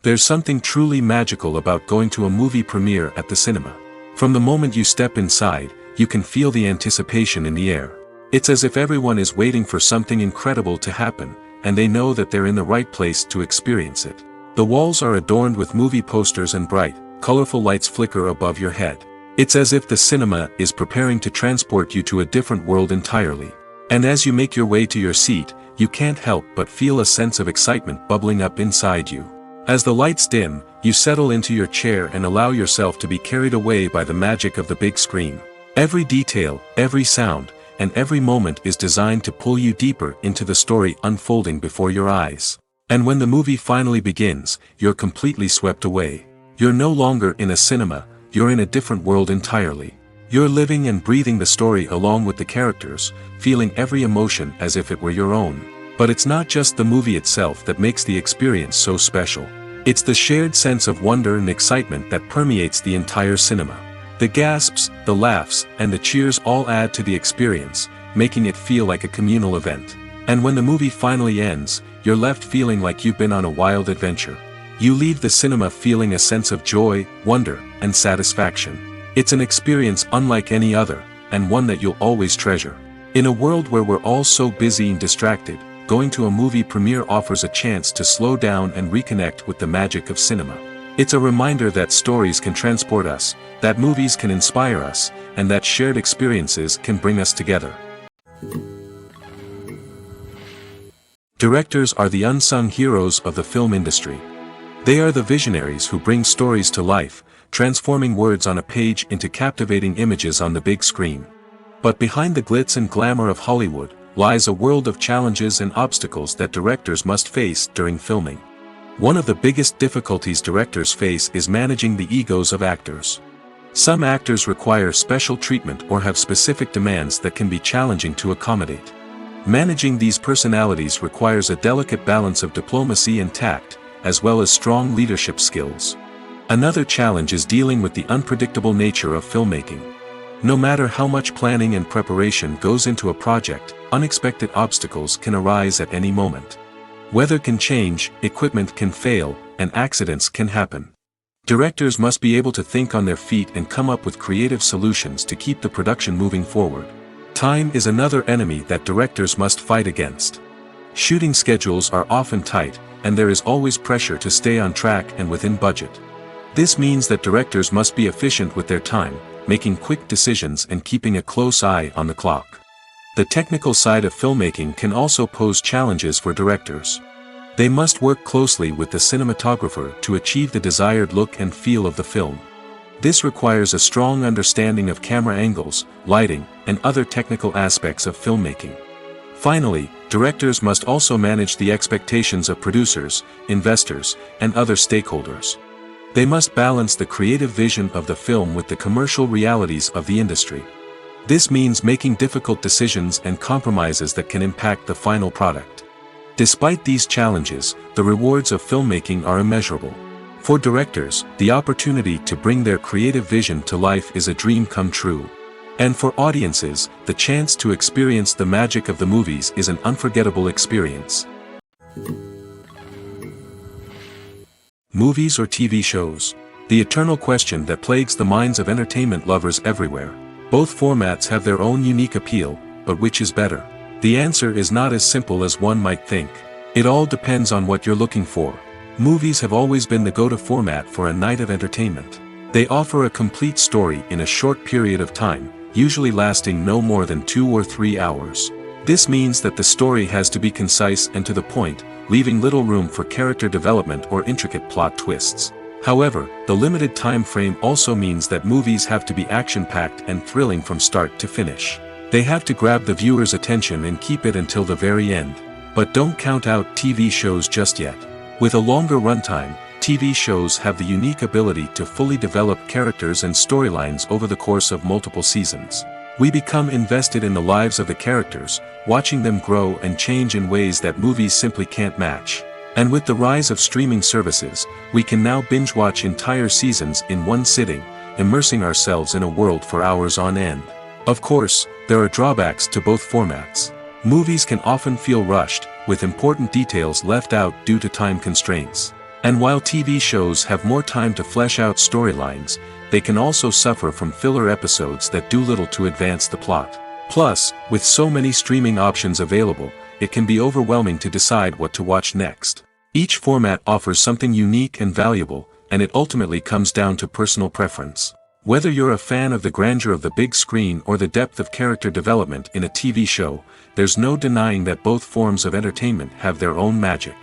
There's something truly magical about going to a movie premiere at the cinema. From the moment you step inside, you can feel the anticipation in the air. It's as if everyone is waiting for something incredible to happen, and they know that they're in the right place to experience it. The walls are adorned with movie posters and bright, colorful lights flicker above your head. It's as if the cinema is preparing to transport you to a different world entirely. And as you make your way to your seat, you can't help but feel a sense of excitement bubbling up inside you. As the lights dim, you settle into your chair and allow yourself to be carried away by the magic of the big screen. Every detail, every sound, and every moment is designed to pull you deeper into the story unfolding before your eyes. And when the movie finally begins, you're completely swept away. You're no longer in a cinema, you're in a different world entirely. You're living and breathing the story along with the characters, feeling every emotion as if it were your own. But it's not just the movie itself that makes the experience so special. It's the shared sense of wonder and excitement that permeates the entire cinema. The gasps, the laughs, and the cheers all add to the experience, making it feel like a communal event. And when the movie finally ends, you're left feeling like you've been on a wild adventure. You leave the cinema feeling a sense of joy, wonder, and satisfaction. It's an experience unlike any other, and one that you'll always treasure. In a world where we're all so busy and distracted, going to a movie premiere offers a chance to slow down and reconnect with the magic of cinema. It's a reminder that stories can transport us, that movies can inspire us, and that shared experiences can bring us together. Directors are the unsung heroes of the film industry. They are the visionaries who bring stories to life, transforming words on a page into captivating images on the big screen. But behind the glitz and glamour of Hollywood lies a world of challenges and obstacles that directors must face during filming. One of the biggest difficulties directors face is managing the egos of actors. Some actors require special treatment or have specific demands that can be challenging to accommodate. Managing these personalities requires a delicate balance of diplomacy and tact, as well as strong leadership skills. Another challenge is dealing with the unpredictable nature of filmmaking. No matter how much planning and preparation goes into a project, unexpected obstacles can arise at any moment. Weather can change, equipment can fail, and accidents can happen. Directors must be able to think on their feet and come up with creative solutions to keep the production moving forward. Time is another enemy that directors must fight against. Shooting schedules are often tight, and there is always pressure to stay on track and within budget. This means that directors must be efficient with their time, making quick decisions and keeping a close eye on the clock. The technical side of filmmaking can also pose challenges for directors. They must work closely with the cinematographer to achieve the desired look and feel of the film. This requires a strong understanding of camera angles, lighting, and other technical aspects of filmmaking. Finally, directors must also manage the expectations of producers, investors, and other stakeholders. They must balance the creative vision of the film with the commercial realities of the industry. This means making difficult decisions and compromises that can impact the final product. Despite these challenges, the rewards of filmmaking are immeasurable. For directors, the opportunity to bring their creative vision to life is a dream come true. And for audiences, the chance to experience the magic of the movies is an unforgettable experience. Movies or TV shows? The eternal question that plagues the minds of entertainment lovers everywhere. Both formats have their own unique appeal, but which is better? The answer is not as simple as one might think. It all depends on what you're looking for. Movies have always been the go-to format for a night of entertainment. They offer a complete story in a short period of time, usually lasting no more than 2 or 3 hours. This means that the story has to be concise and to the point, leaving little room for character development or intricate plot twists. However, the limited time frame also means that movies have to be action-packed and thrilling from start to finish. They have to grab the viewer's attention and keep it until the very end. But don't count out TV shows just yet. With a longer runtime, TV shows have the unique ability to fully develop characters and storylines over the course of multiple seasons. We become invested in the lives of the characters, watching them grow and change in ways that movies simply can't match. And with the rise of streaming services, we can now binge-watch entire seasons in one sitting, immersing ourselves in a world for hours on end. Of course, there are drawbacks to both formats. Movies can often feel rushed, with important details left out due to time constraints. And while TV shows have more time to flesh out storylines, they can also suffer from filler episodes that do little to advance the plot. Plus, with so many streaming options available, it can be overwhelming to decide what to watch next. Each format offers something unique and valuable, and it ultimately comes down to personal preference. Whether you're a fan of the grandeur of the big screen or the depth of character development in a TV show, there's no denying that both forms of entertainment have their own magic.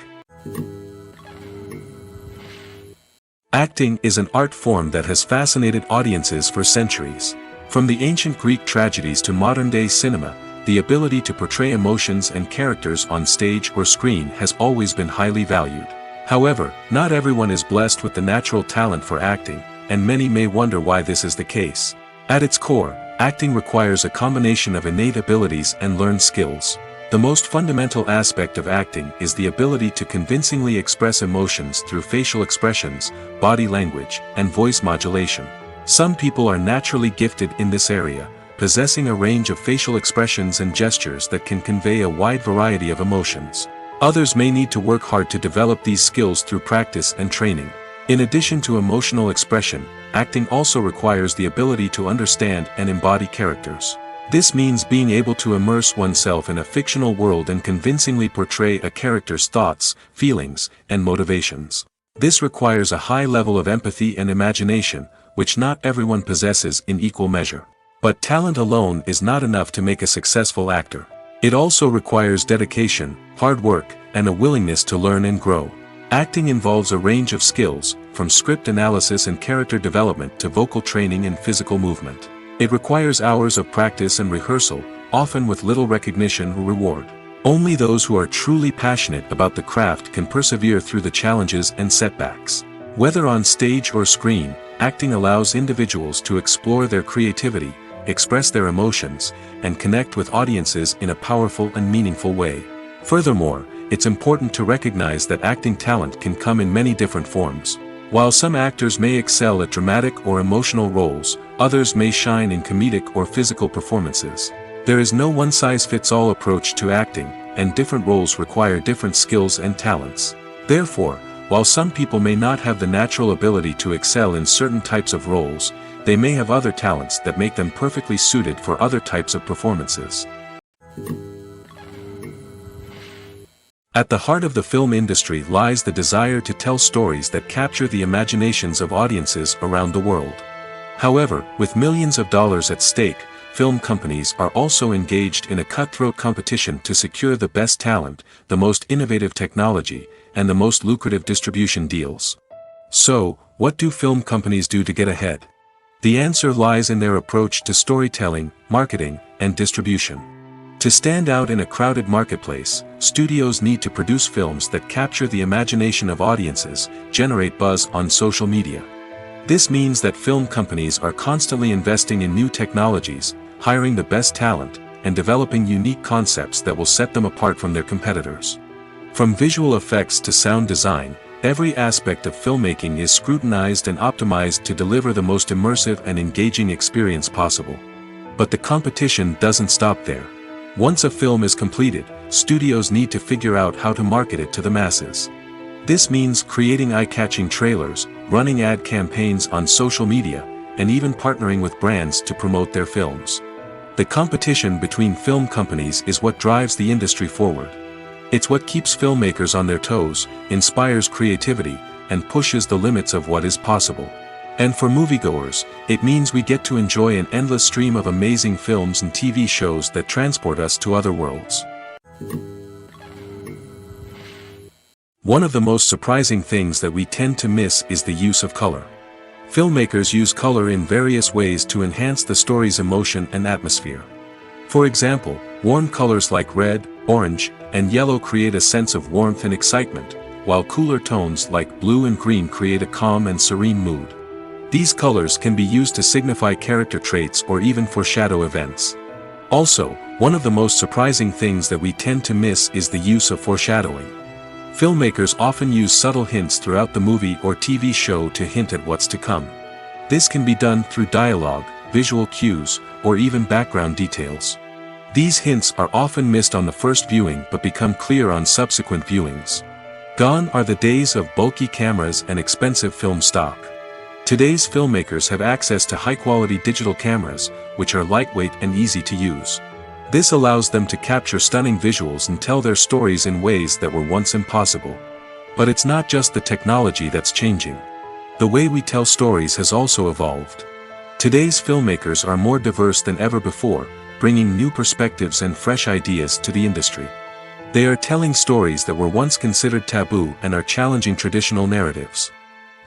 Acting is an art form that has fascinated audiences for centuries. From the ancient Greek tragedies to modern-day cinema, the ability to portray emotions and characters on stage or screen has always been highly valued. However, not everyone is blessed with the natural talent for acting, and many may wonder why this is the case. At its core, acting requires a combination of innate abilities and learned skills. The most fundamental aspect of acting is the ability to convincingly express emotions through facial expressions, body language, and voice modulation. Some people are naturally gifted in this area, possessing a range of facial expressions and gestures that can convey a wide variety of emotions. Others may need to work hard to develop these skills through practice and training. In addition to emotional expression, acting also requires the ability to understand and embody characters. This means being able to immerse oneself in a fictional world and convincingly portray a character's thoughts, feelings, and motivations. This requires a high level of empathy and imagination, which not everyone possesses in equal measure. But talent alone is not enough to make a successful actor. It also requires dedication, hard work, and a willingness to learn and grow. Acting involves a range of skills, from script analysis and character development to vocal training and physical movement. It requires hours of practice and rehearsal, often with little recognition or reward. Only those who are truly passionate about the craft can persevere through the challenges and setbacks. Whether on stage or screen, acting allows individuals to explore their creativity, express their emotions, and connect with audiences in a powerful and meaningful way. Furthermore, it's important to recognize that acting talent can come in many different forms. While some actors may excel at dramatic or emotional roles, others may shine in comedic or physical performances. There is no one-size-fits-all approach to acting, and different roles require different skills and talents. Therefore, while some people may not have the natural ability to excel in certain types of roles, they may have other talents that make them perfectly suited for other types of performances. At the heart of the film industry lies the desire to tell stories that capture the imaginations of audiences around the world. However, with millions of dollars at stake, film companies are also engaged in a cutthroat competition to secure the best talent, the most innovative technology, and the most lucrative distribution deals. So, what do film companies do to get ahead? The answer lies in their approach to storytelling, marketing, and distribution. To stand out in a crowded marketplace, studios need to produce films that capture the imagination of audiences, generate buzz on social media. This means that film companies are constantly investing in new technologies, hiring the best talent, and developing unique concepts that will set them apart from their competitors. From visual effects to sound design, every aspect of filmmaking is scrutinized and optimized to deliver the most immersive and engaging experience possible. But the competition doesn't stop there. Once a film is completed, studios need to figure out how to market it to the masses. This means creating eye-catching trailers, running ad campaigns on social media, and even partnering with brands to promote their films. The competition between film companies is what drives the industry forward. It's what keeps filmmakers on their toes, inspires creativity, and pushes the limits of what is possible. And for moviegoers, it means we get to enjoy an endless stream of amazing films and TV shows that transport us to other worlds. One of the most surprising things that we tend to miss is the use of color. Filmmakers use color in various ways to enhance the story's emotion and atmosphere. For example, warm colors like red, orange, and yellow create a sense of warmth and excitement, while cooler tones like blue and green create a calm and serene mood. These colors can be used to signify character traits or even foreshadow events. Also, one of the most surprising things that we tend to miss is the use of foreshadowing. Filmmakers often use subtle hints throughout the movie or TV show to hint at what's to come. This can be done through dialogue, visual cues, or even background details. These hints are often missed on the first viewing but become clear on subsequent viewings. Gone are the days of bulky cameras and expensive film stock. Today's filmmakers have access to high-quality digital cameras, which are lightweight and easy to use. This allows them to capture stunning visuals and tell their stories in ways that were once impossible. But it's not just the technology that's changing. The way we tell stories has also evolved. Today's filmmakers are more diverse than ever before, bringing new perspectives and fresh ideas to the industry. They are telling stories that were once considered taboo and are challenging traditional narratives.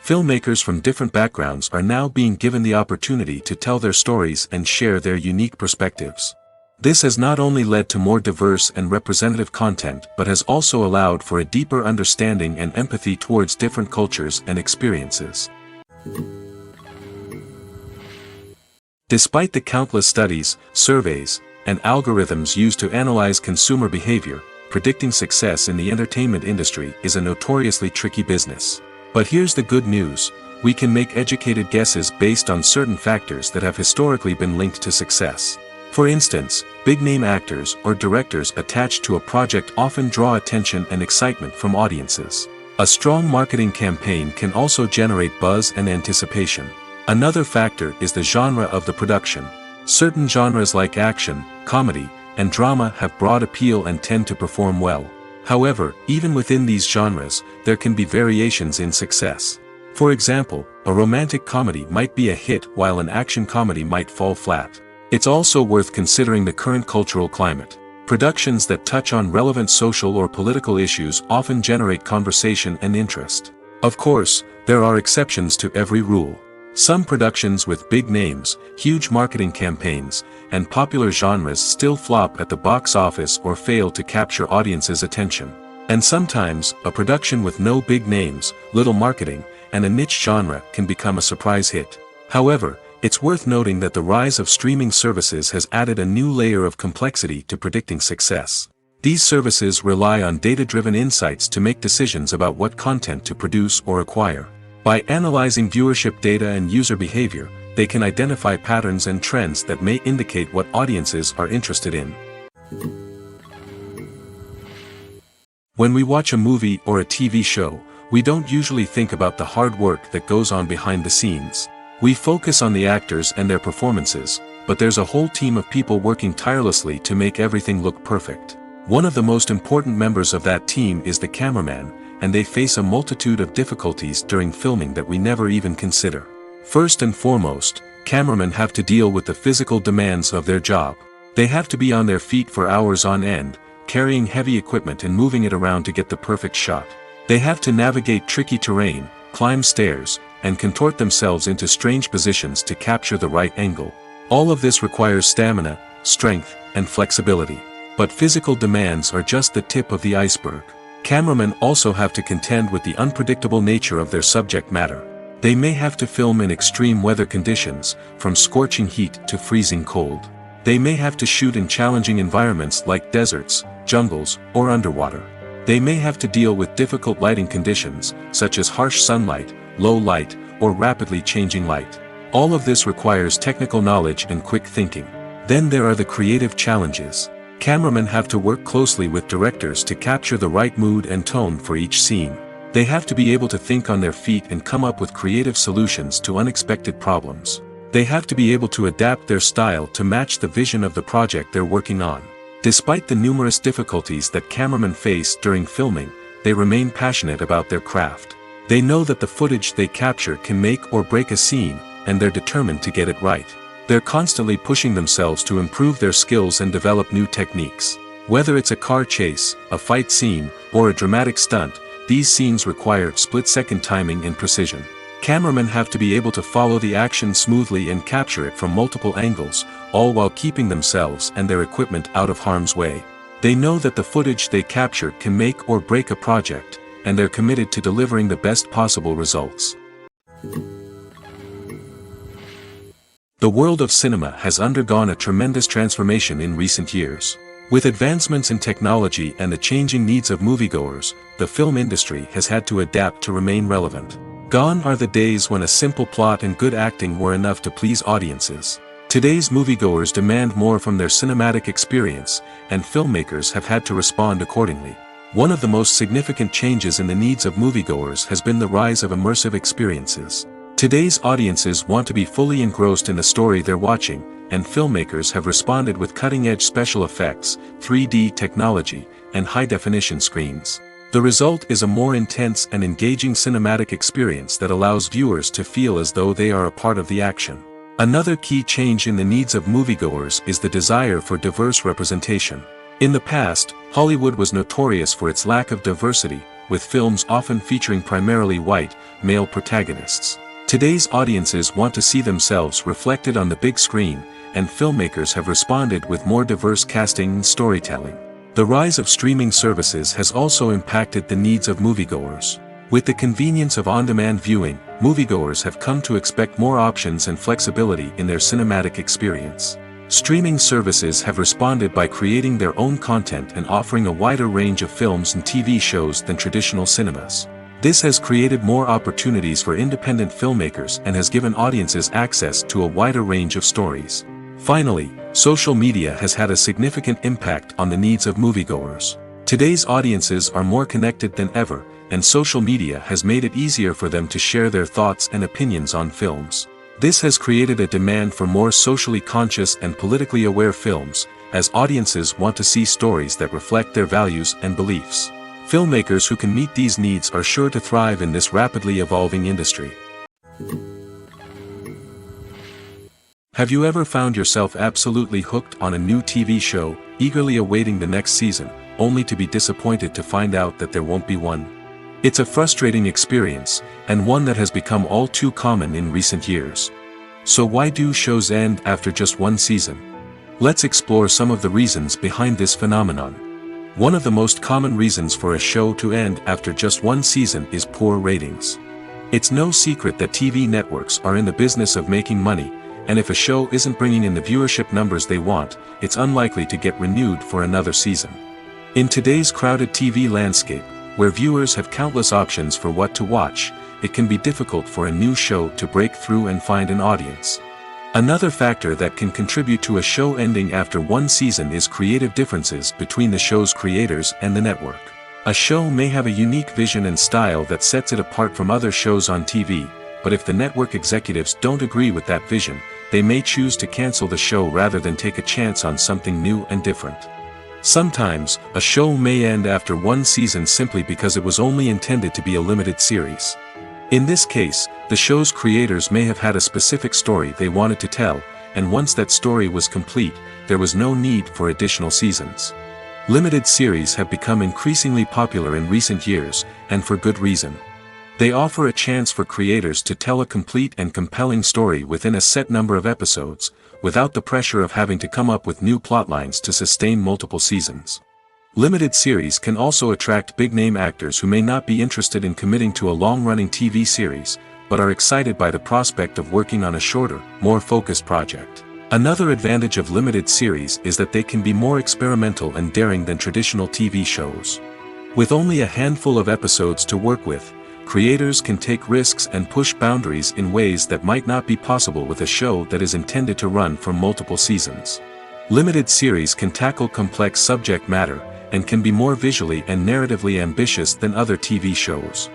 Filmmakers from different backgrounds are now being given the opportunity to tell their stories and share their unique perspectives. This has not only led to more diverse and representative content but has also allowed for a deeper understanding and empathy towards different cultures and experiences. Despite the countless studies, surveys, and algorithms used to analyze consumer behavior, predicting success in the entertainment industry is a notoriously tricky business. But here's the good news: we can make educated guesses based on certain factors that have historically been linked to success. For instance, big-name actors or directors attached to a project often draw attention and excitement from audiences. A strong marketing campaign can also generate buzz and anticipation. Another factor is the genre of the production. Certain genres like action, comedy, and drama have broad appeal and tend to perform well. However, even within these genres, there can be variations in success. For example, a romantic comedy might be a hit while an action comedy might fall flat. It's also worth considering the current cultural climate. Productions that touch on relevant social or political issues often generate conversation and interest. Of course, there are exceptions to every rule. Some productions with big names, huge marketing campaigns, and popular genres still flop at the box office or fail to capture audiences' attention. And sometimes, a production with no big names, little marketing, and a niche genre can become a surprise hit. However, it's worth noting that the rise of streaming services has added a new layer of complexity to predicting success. These services rely on data-driven insights to make decisions about what content to produce or acquire. By analyzing viewership data and user behavior, they can identify patterns and trends that may indicate what audiences are interested in. When we watch a movie or a TV show, we don't usually think about the hard work that goes on behind the scenes. We focus on the actors and their performances, but there's a whole team of people working tirelessly to make everything look perfect. One of the most important members of that team is the cameraman, and they face a multitude of difficulties during filming that we never even consider. First and foremost, cameramen have to deal with the physical demands of their job. They have to be on their feet for hours on end, carrying heavy equipment and moving it around to get the perfect shot. They have to navigate tricky terrain, climb stairs, and contort themselves into strange positions to capture the right angle. All of this requires stamina, strength, and flexibility. But physical demands are just the tip of the iceberg. Cameramen also have to contend with the unpredictable nature of their subject matter. They may have to film in extreme weather conditions, from scorching heat to freezing cold. They may have to shoot in challenging environments like deserts, jungles, or underwater. They may have to deal with difficult lighting conditions, such as harsh sunlight, low light, or rapidly changing light. All of this requires technical knowledge and quick thinking. Then there are the creative challenges. Cameramen have to work closely with directors to capture the right mood and tone for each scene. They have to be able to think on their feet and come up with creative solutions to unexpected problems. They have to be able to adapt their style to match the vision of the project they're working on. Despite the numerous difficulties that cameramen face during filming, they remain passionate about their craft. They know that the footage they capture can make or break a scene, and they're determined to get it right. They're constantly pushing themselves to improve their skills and develop new techniques. Whether it's a car chase, a fight scene, or a dramatic stunt, these scenes require split-second timing and precision. Cameramen have to be able to follow the action smoothly and capture it from multiple angles, all while keeping themselves and their equipment out of harm's way. They know that the footage they capture can make or break a project, and they're committed to delivering the best possible results. The world of cinema has undergone a tremendous transformation in recent years. With advancements in technology and the changing needs of moviegoers, the film industry has had to adapt to remain relevant. Gone are the days when a simple plot and good acting were enough to please audiences. Today's moviegoers demand more from their cinematic experience, and filmmakers have had to respond accordingly. One of the most significant changes in the needs of moviegoers has been the rise of immersive experiences. Today's audiences want to be fully engrossed in the story they're watching, and filmmakers have responded with cutting-edge special effects, 3D technology, and high-definition screens. The result is a more intense and engaging cinematic experience that allows viewers to feel as though they are a part of the action. Another key change in the needs of moviegoers is the desire for diverse representation. In the past, Hollywood was notorious for its lack of diversity, with films often featuring primarily white, male protagonists. Today's audiences want to see themselves reflected on the big screen, and filmmakers have responded with more diverse casting and storytelling. The rise of streaming services has also impacted the needs of moviegoers. With the convenience of on-demand viewing, moviegoers have come to expect more options and flexibility in their cinematic experience. Streaming services have responded by creating their own content and offering a wider range of films and TV shows than traditional cinemas. This has created more opportunities for independent filmmakers and has given audiences access to a wider range of stories. Finally, social media has had a significant impact on the needs of moviegoers. Today's audiences are more connected than ever, and social media has made it easier for them to share their thoughts and opinions on films. This has created a demand for more socially conscious and politically aware films, as audiences want to see stories that reflect their values and beliefs. Filmmakers who can meet these needs are sure to thrive in this rapidly evolving industry. Have you ever found yourself absolutely hooked on a new TV show, eagerly awaiting the next season, only to be disappointed to find out that there won't be one? It's a frustrating experience, and one that has become all too common in recent years. So why do shows end after just one season? Let's explore some of the reasons behind this phenomenon. One of the most common reasons for a show to end after just one season is poor ratings. It's no secret that TV networks are in the business of making money, and if a show isn't bringing in the viewership numbers they want, it's unlikely to get renewed for another season. In today's crowded TV landscape, where viewers have countless options for what to watch, it can be difficult for a new show to break through and find an audience. Another factor that can contribute to a show ending after one season is creative differences between the show's creators and the network. A show may have a unique vision and style that sets it apart from other shows on TV, but if the network executives don't agree with that vision, they may choose to cancel the show rather than take a chance on something new and different. Sometimes, a show may end after one season simply because it was only intended to be a limited series. In this case, the show's creators may have had a specific story they wanted to tell, and once that story was complete, there was no need for additional seasons. Limited series have become increasingly popular in recent years, and for good reason. They offer a chance for creators to tell a complete and compelling story within a set number of episodes, without the pressure of having to come up with new plotlines to sustain multiple seasons. Limited series can also attract big-name actors who may not be interested in committing to a long-running TV series, but are excited by the prospect of working on a shorter, more focused project. Another advantage of limited series is that they can be more experimental and daring than traditional TV shows. With only a handful of episodes to work with, creators can take risks and push boundaries in ways that might not be possible with a show that is intended to run for multiple seasons. Limited series can tackle complex subject matter, and can be more visually and narratively ambitious than other TV shows.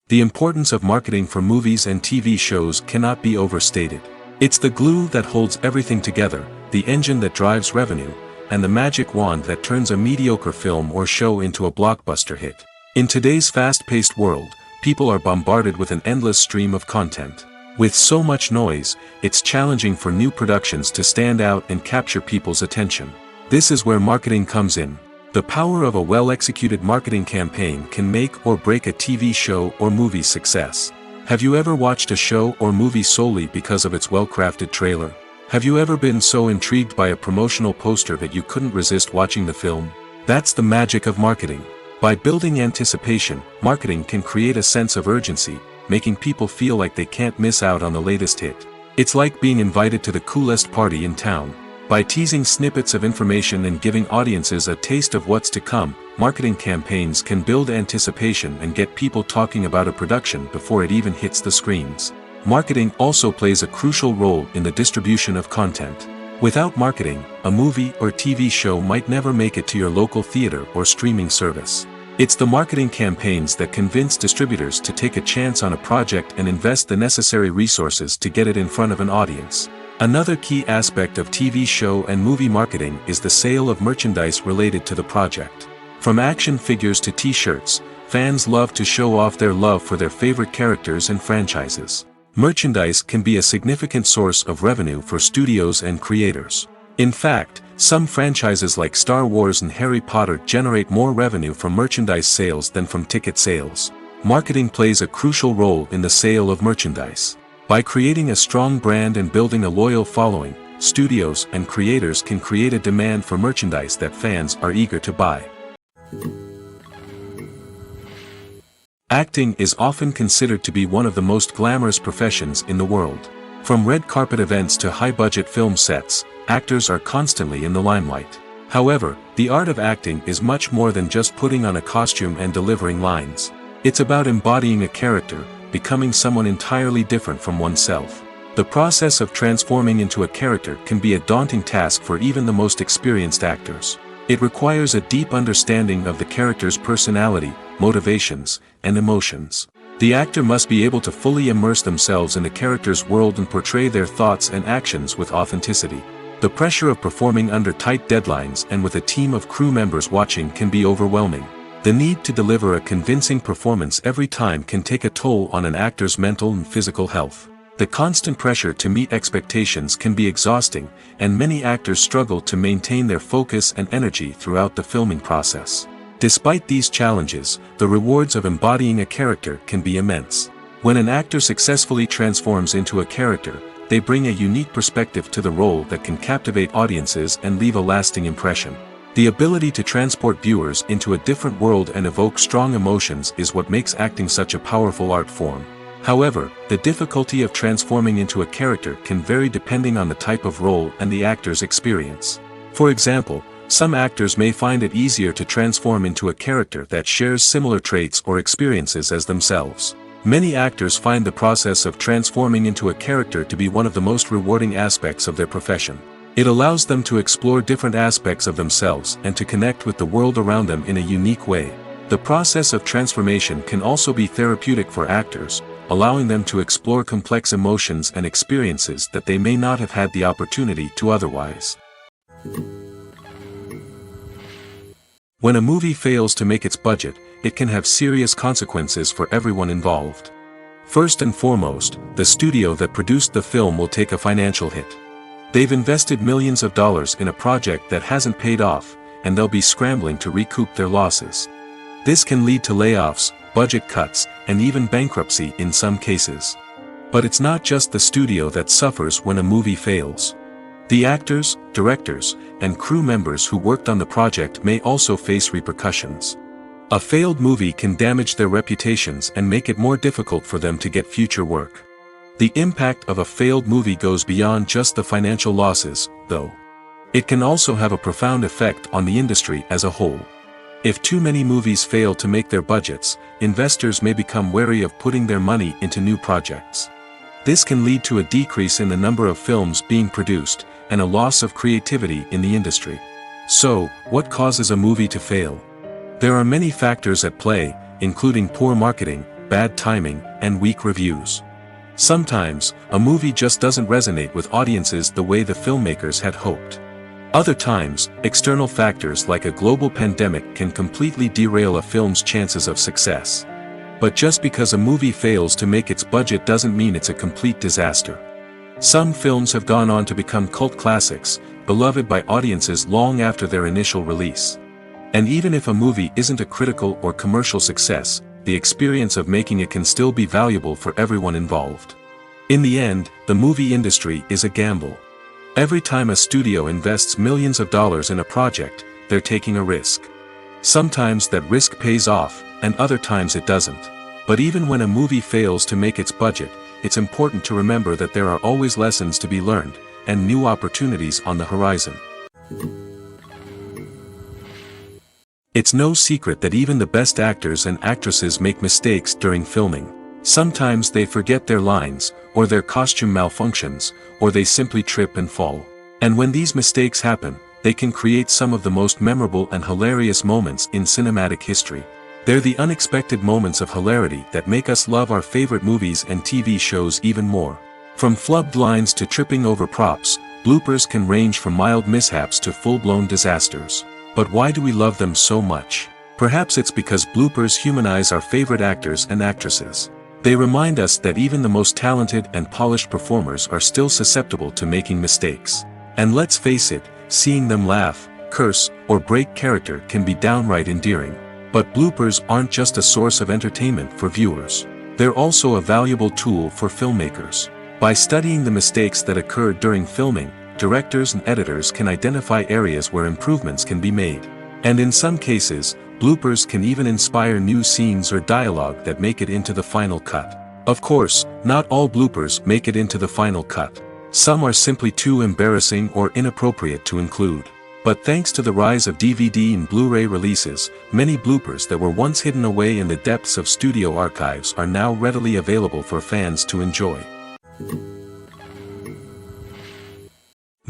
The importance of marketing for movies and TV shows cannot be overstated. It's the glue that holds everything together, the engine that drives revenue, and the magic wand that turns a mediocre film or show into a blockbuster hit. In today's fast-paced world, people are bombarded with an endless stream of content. With so much noise, it's challenging for new productions to stand out and capture people's attention. This is where marketing comes in. The power of a well-executed marketing campaign can make or break a TV show or movie's success. Have you ever watched a show or movie solely because of its well-crafted trailer? Have you ever been so intrigued by a promotional poster that you couldn't resist watching the film? That's the magic of marketing. By building anticipation, marketing can create a sense of urgency, making people feel like they can't miss out on the latest hit. It's like being invited to the coolest party in town. By teasing snippets of information and giving audiences a taste of what's to come, marketing campaigns can build anticipation and get people talking about a production before it even hits the screens. Marketing also plays a crucial role in the distribution of content. Without marketing, a movie or TV show might never make it to your local theater or streaming service. It's the marketing campaigns that convince distributors to take a chance on a project and invest the necessary resources to get it in front of an audience. Another key aspect of TV show and movie marketing is the sale of merchandise related to the project. From action figures to t-shirts, fans love to show off their love for their favorite characters and franchises. Merchandise can be a significant source of revenue for studios and creators. In fact, some franchises like Star Wars and Harry Potter generate more revenue from merchandise sales than from ticket sales. Marketing plays a crucial role in the sale of merchandise. By creating a strong brand and building a loyal following, studios and creators can create a demand for merchandise that fans are eager to buy. Acting is often considered to be one of the most glamorous professions in the world. From red carpet events to high-budget film sets, actors are constantly in the limelight. However, the art of acting is much more than just putting on a costume and delivering lines. It's about embodying a character, becoming someone entirely different from oneself. The process of transforming into a character can be a daunting task for even the most experienced actors. It requires a deep understanding of the character's personality, motivations, and emotions. The actor must be able to fully immerse themselves in the character's world and portray their thoughts and actions with authenticity. The pressure of performing under tight deadlines and with a team of crew members watching can be overwhelming. The need to deliver a convincing performance every time can take a toll on an actor's mental and physical health. The constant pressure to meet expectations can be exhausting, and many actors struggle to maintain their focus and energy throughout the filming process. Despite these challenges, the rewards of embodying a character can be immense. When an actor successfully transforms into a character, they bring a unique perspective to the role that can captivate audiences and leave a lasting impression. The ability to transport viewers into a different world and evoke strong emotions is what makes acting such a powerful art form. However, the difficulty of transforming into a character can vary depending on the type of role and the actor's experience. For example, some actors may find it easier to transform into a character that shares similar traits or experiences as themselves. Many actors find the process of transforming into a character to be one of the most rewarding aspects of their profession. It allows them to explore different aspects of themselves and to connect with the world around them in a unique way. The process of transformation can also be therapeutic for actors, allowing them to explore complex emotions and experiences that they may not have had the opportunity to otherwise. When a movie fails to make its budget, it can have serious consequences for everyone involved. First and foremost, the studio that produced the film will take a financial hit. They've invested millions of dollars in a project that hasn't paid off, and they'll be scrambling to recoup their losses. This can lead to layoffs, budget cuts, and even bankruptcy in some cases. But it's not just the studio that suffers when a movie fails. The actors, directors, and crew members who worked on the project may also face repercussions. A failed movie can damage their reputations and make it more difficult for them to get future work. The impact of a failed movie goes beyond just the financial losses, though. It can also have a profound effect on the industry as a whole. If too many movies fail to make their budgets, investors may become wary of putting their money into new projects. This can lead to a decrease in the number of films being produced, and a loss of creativity in the industry. So, what causes a movie to fail? There are many factors at play, including poor marketing, bad timing, and weak reviews. Sometimes, a movie just doesn't resonate with audiences the way the filmmakers had hoped. Other times, external factors like a global pandemic can completely derail a film's chances of success. But just because a movie fails to make its budget doesn't mean it's a complete disaster. Some films have gone on to become cult classics, beloved by audiences long after their initial release. And even if a movie isn't a critical or commercial success, the experience of making it can still be valuable for everyone involved. In the end, the movie industry is a gamble. Every time a studio invests millions of dollars in a project, they're taking a risk. Sometimes that risk pays off, and other times it doesn't. But even when a movie fails to make its budget, it's important to remember that there are always lessons to be learned, and new opportunities on the horizon. It's no secret that even the best actors and actresses make mistakes during filming. Sometimes they forget their lines, or their costume malfunctions, or they simply trip and fall. And when these mistakes happen, they can create some of the most memorable and hilarious moments in cinematic history. They're the unexpected moments of hilarity that make us love our favorite movies and TV shows even more. From flubbed lines to tripping over props, bloopers can range from mild mishaps to full-blown disasters. But why do we love them so much? Perhaps it's because bloopers humanize our favorite actors and actresses. They remind us that even the most talented and polished performers are still susceptible to making mistakes. And let's face it, seeing them laugh, curse, or break character can be downright endearing. But bloopers aren't just a source of entertainment for viewers. They're also a valuable tool for filmmakers. By studying the mistakes that occurred during filming, directors and editors can identify areas where improvements can be made. And in some cases, bloopers can even inspire new scenes or dialogue that make it into the final cut. Of course, not all bloopers make it into the final cut. Some are simply too embarrassing or inappropriate to include. But thanks to the rise of DVD and Blu-ray releases, many bloopers that were once hidden away in the depths of studio archives are now readily available for fans to enjoy.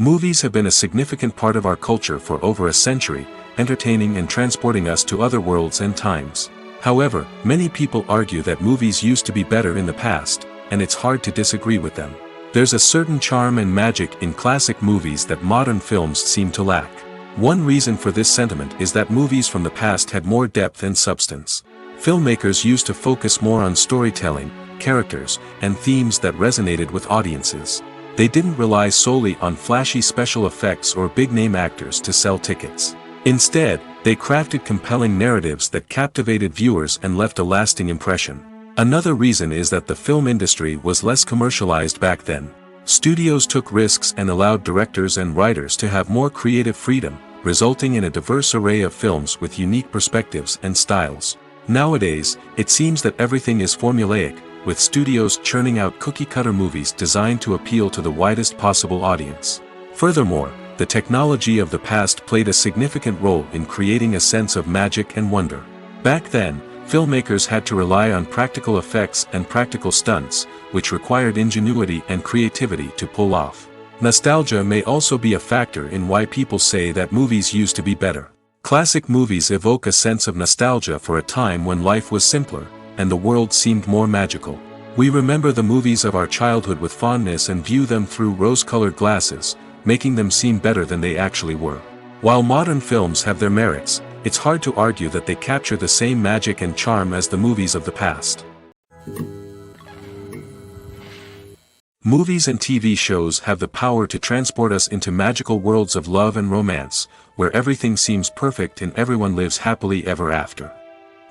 Movies have been a significant part of our culture for over a century, entertaining and transporting us to other worlds and times. However, many people argue that movies used to be better in the past, and it's hard to disagree with them. There's a certain charm and magic in classic movies that modern films seem to lack. One reason for this sentiment is that movies from the past had more depth and substance. Filmmakers used to focus more on storytelling, characters, and themes that resonated with audiences. They didn't rely solely on flashy special effects or big-name actors to sell tickets. Instead, they crafted compelling narratives that captivated viewers and left a lasting impression. Another reason is that the film industry was less commercialized back then. Studios took risks and allowed directors and writers to have more creative freedom, resulting in a diverse array of films with unique perspectives and styles. Nowadays, it seems that everything is formulaic, with studios churning out cookie-cutter movies designed to appeal to the widest possible audience. Furthermore, the technology of the past played a significant role in creating a sense of magic and wonder. Back then, filmmakers had to rely on practical effects and practical stunts, which required ingenuity and creativity to pull off. Nostalgia may also be a factor in why people say that movies used to be better. Classic movies evoke a sense of nostalgia for a time when life was simpler, and the world seemed more magical. We remember the movies of our childhood with fondness and view them through rose-colored glasses, making them seem better than they actually were. While modern films have their merits, it's hard to argue that they capture the same magic and charm as the movies of the past. Movies and TV shows have the power to transport us into magical worlds of love and romance, where everything seems perfect and everyone lives happily ever after.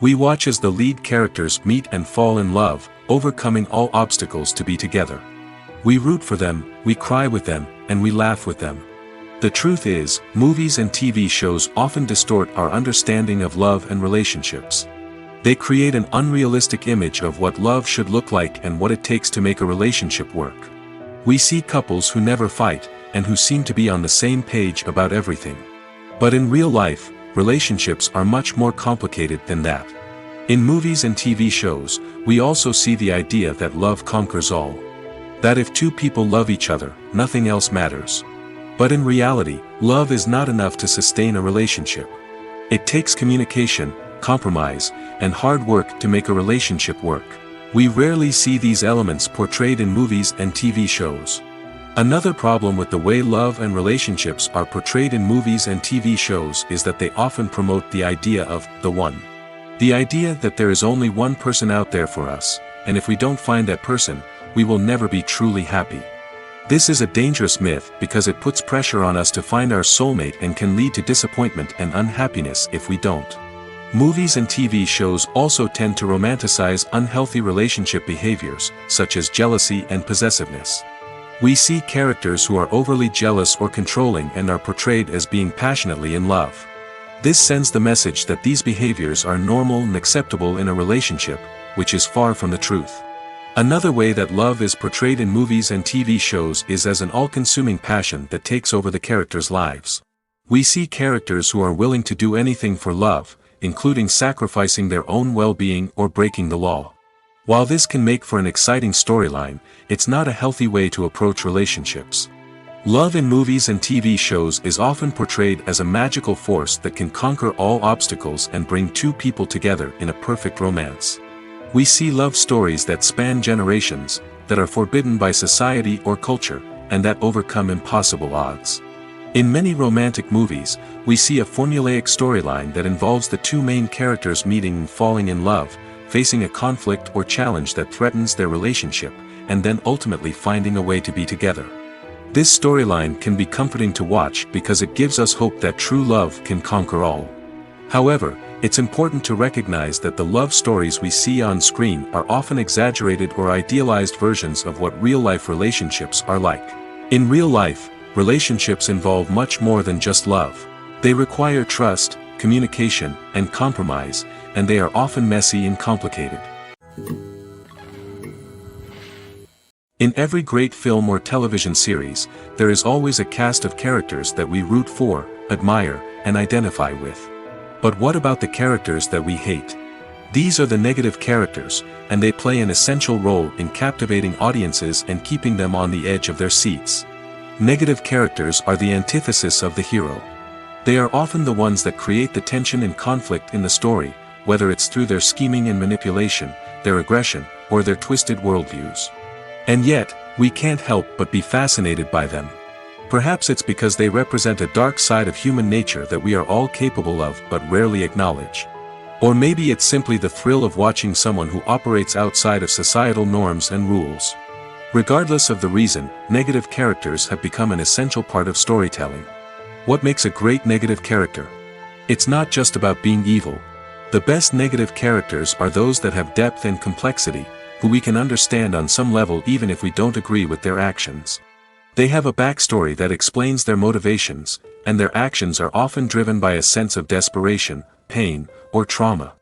We watch as the lead characters meet and fall in love, overcoming all obstacles to be together. We root for them, we cry with them, and we laugh with them. The truth is, movies and TV shows often distort our understanding of love and relationships. They create an unrealistic image of what love should look like and what it takes to make a relationship work. We see couples who never fight, and who seem to be on the same page about everything. But in real life, relationships are much more complicated than that. In movies and TV shows, we also see the idea that love conquers all. That if two people love each other, nothing else matters. But in reality, love is not enough to sustain a relationship. It takes communication, compromise, and hard work to make a relationship work. We rarely see these elements portrayed in movies and TV shows. Another problem with the way love and relationships are portrayed in movies and TV shows is that they often promote the idea of the one. The idea that there is only one person out there for us, and if we don't find that person, we will never be truly happy. This is a dangerous myth because it puts pressure on us to find our soulmate and can lead to disappointment and unhappiness if we don't. Movies and TV shows also tend to romanticize unhealthy relationship behaviors, such as jealousy and possessiveness. We see characters who are overly jealous or controlling and are portrayed as being passionately in love. This sends the message that these behaviors are normal and acceptable in a relationship, which is far from the truth. Another way that love is portrayed in movies and TV shows is as an all-consuming passion that takes over the characters' lives. We see characters who are willing to do anything for love, including sacrificing their own well-being or breaking the law. While this can make for an exciting storyline, it's not a healthy way to approach relationships. Love in movies and TV shows is often portrayed as a magical force that can conquer all obstacles and bring two people together in a perfect romance. We see love stories that span generations, that are forbidden by society or culture, and that overcome impossible odds. In many romantic movies, we see a formulaic storyline that involves the two main characters meeting and falling in love, facing a conflict or challenge that threatens their relationship, and then ultimately finding a way to be together. This storyline can be comforting to watch because it gives us hope that true love can conquer all. However, it's important to recognize that the love stories we see on screen are often exaggerated or idealized versions of what real-life relationships are like. In real life, relationships involve much more than just love. They require trust, communication, and compromise, and they are often messy and complicated. In every great film or television series, there is always a cast of characters that we root for, admire, and identify with. But what about the characters that we hate? These are the negative characters, and they play an essential role in captivating audiences and keeping them on the edge of their seats. Negative characters are the antithesis of the hero. They are often the ones that create the tension and conflict in the story, whether it's through their scheming and manipulation, their aggression, or their twisted worldviews. And yet, we can't help but be fascinated by them. Perhaps it's because they represent a dark side of human nature that we are all capable of but rarely acknowledge. Or maybe it's simply the thrill of watching someone who operates outside of societal norms and rules. Regardless of the reason, negative characters have become an essential part of storytelling. What makes a great negative character? It's not just about being evil. The best negative characters are those that have depth and complexity, who we can understand on some level even if we don't agree with their actions. They have a backstory that explains their motivations, and their actions are often driven by a sense of desperation, pain, or trauma.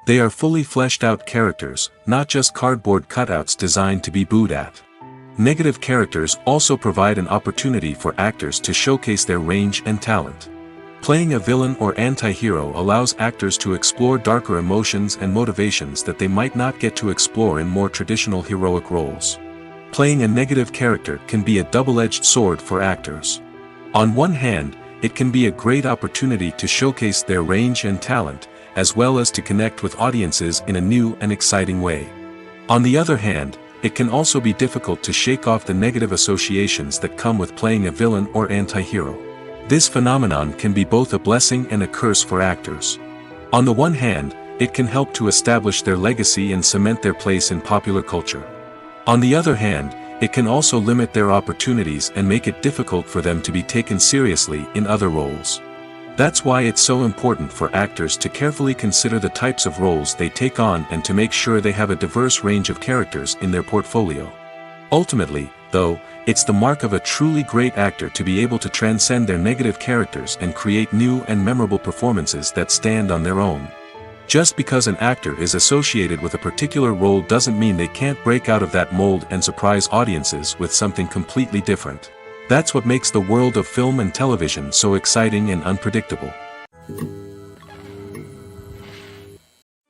They are fully fleshed out characters, not just cardboard cutouts designed to be booed at. Negative characters also provide an opportunity for actors to showcase their range and talent. Playing a villain or anti-hero allows actors to explore darker emotions and motivations that they might not get to explore in more traditional heroic roles. Playing a negative character can be a double-edged sword for actors. On one hand, it can be a great opportunity to showcase their range and talent, as well as to connect with audiences in a new and exciting way. On the other hand, it can also be difficult to shake off the negative associations that come with playing a villain or anti-hero. This phenomenon can be both a blessing and a curse for actors. On the one hand, it can help to establish their legacy and cement their place in popular culture. On the other hand, it can also limit their opportunities and make it difficult for them to be taken seriously in other roles. That's why it's so important for actors to carefully consider the types of roles they take on and to make sure they have a diverse range of characters in their portfolio. Ultimately, though, it's the mark of a truly great actor to be able to transcend their negative characters and create new and memorable performances that stand on their own. Just because an actor is associated with a particular role doesn't mean they can't break out of that mold and surprise audiences with something completely different. That's what makes the world of film and television so exciting and unpredictable.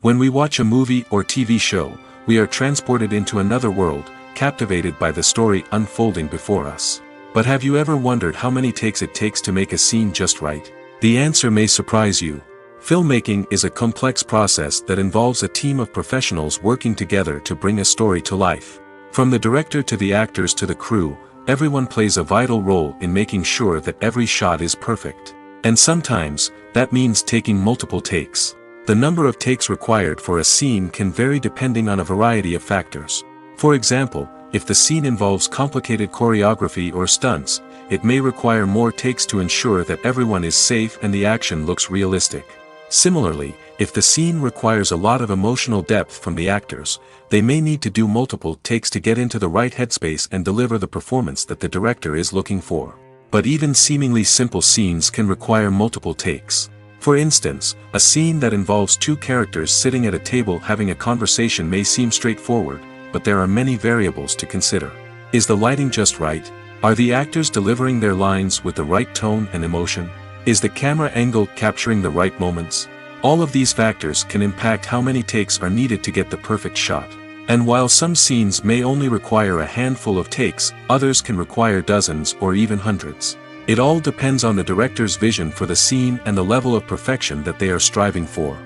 When we watch a movie or TV show, we are transported into another world, captivated by the story unfolding before us. But have you ever wondered how many takes it takes to make a scene just right? The answer may surprise you. Filmmaking is a complex process that involves a team of professionals working together to bring a story to life. From the director to the actors to the crew, everyone plays a vital role in making sure that every shot is perfect. And sometimes, that means taking multiple takes. The number of takes required for a scene can vary depending on a variety of factors. For example, if the scene involves complicated choreography or stunts, it may require more takes to ensure that everyone is safe and the action looks realistic. Similarly, if the scene requires a lot of emotional depth from the actors, they may need to do multiple takes to get into the right headspace and deliver the performance that the director is looking for. But even seemingly simple scenes can require multiple takes. For instance, a scene that involves two characters sitting at a table having a conversation may seem straightforward, but there are many variables to consider. Is the lighting just right? Are the actors delivering their lines with the right tone and emotion? Is the camera angle capturing the right moments? All of these factors can impact how many takes are needed to get the perfect shot. And while some scenes may only require a handful of takes, others can require dozens or even hundreds. It all depends on the director's vision for the scene and the level of perfection that they are striving for.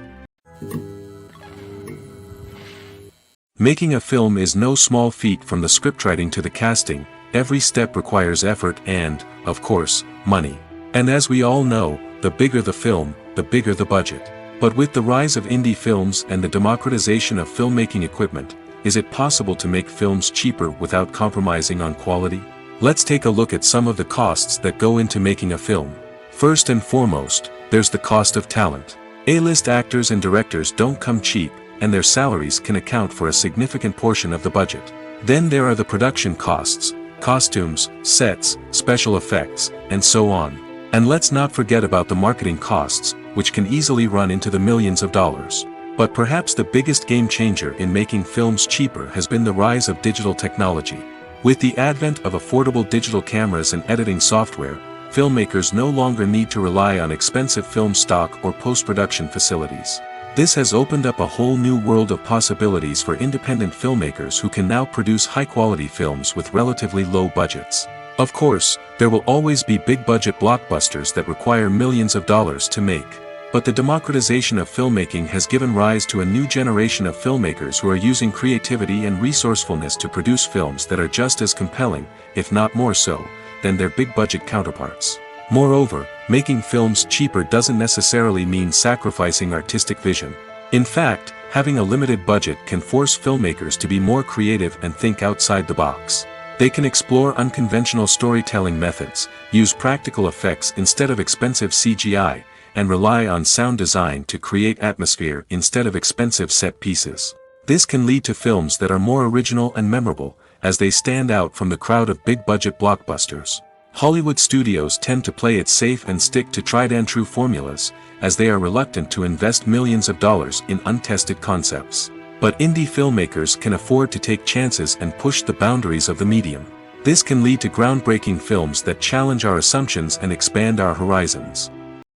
Making a film is no small feat. From the scriptwriting to the casting, every step requires effort and, of course, money. And as we all know, the bigger the film, the bigger the budget. But with the rise of indie films and the democratization of filmmaking equipment, is it possible to make films cheaper without compromising on quality? Let's take a look at some of the costs that go into making a film. First and foremost, there's the cost of talent. A-list actors and directors don't come cheap, and their salaries can account for a significant portion of the budget. Then there are the production costs, costumes, sets, special effects, and so on. And let's not forget about the marketing costs, which can easily run into the millions of dollars. But perhaps the biggest game changer in making films cheaper has been the rise of digital technology. With the advent of affordable digital cameras and editing software, filmmakers no longer need to rely on expensive film stock or post-production facilities. This has opened up a whole new world of possibilities for independent filmmakers who can now produce high-quality films with relatively low budgets. Of course, there will always be big-budget blockbusters that require millions of dollars to make. But the democratization of filmmaking has given rise to a new generation of filmmakers who are using creativity and resourcefulness to produce films that are just as compelling, if not more so, than their big-budget counterparts. Moreover, making films cheaper doesn't necessarily mean sacrificing artistic vision. In fact, having a limited budget can force filmmakers to be more creative and think outside the box. They can explore unconventional storytelling methods, use practical effects instead of expensive CGI, and rely on sound design to create atmosphere instead of expensive set pieces. This can lead to films that are more original and memorable, as they stand out from the crowd of big-budget blockbusters. Hollywood studios tend to play it safe and stick to tried-and-true formulas, as they are reluctant to invest millions of dollars in untested concepts. But indie filmmakers can afford to take chances and push the boundaries of the medium. This can lead to groundbreaking films that challenge our assumptions and expand our horizons.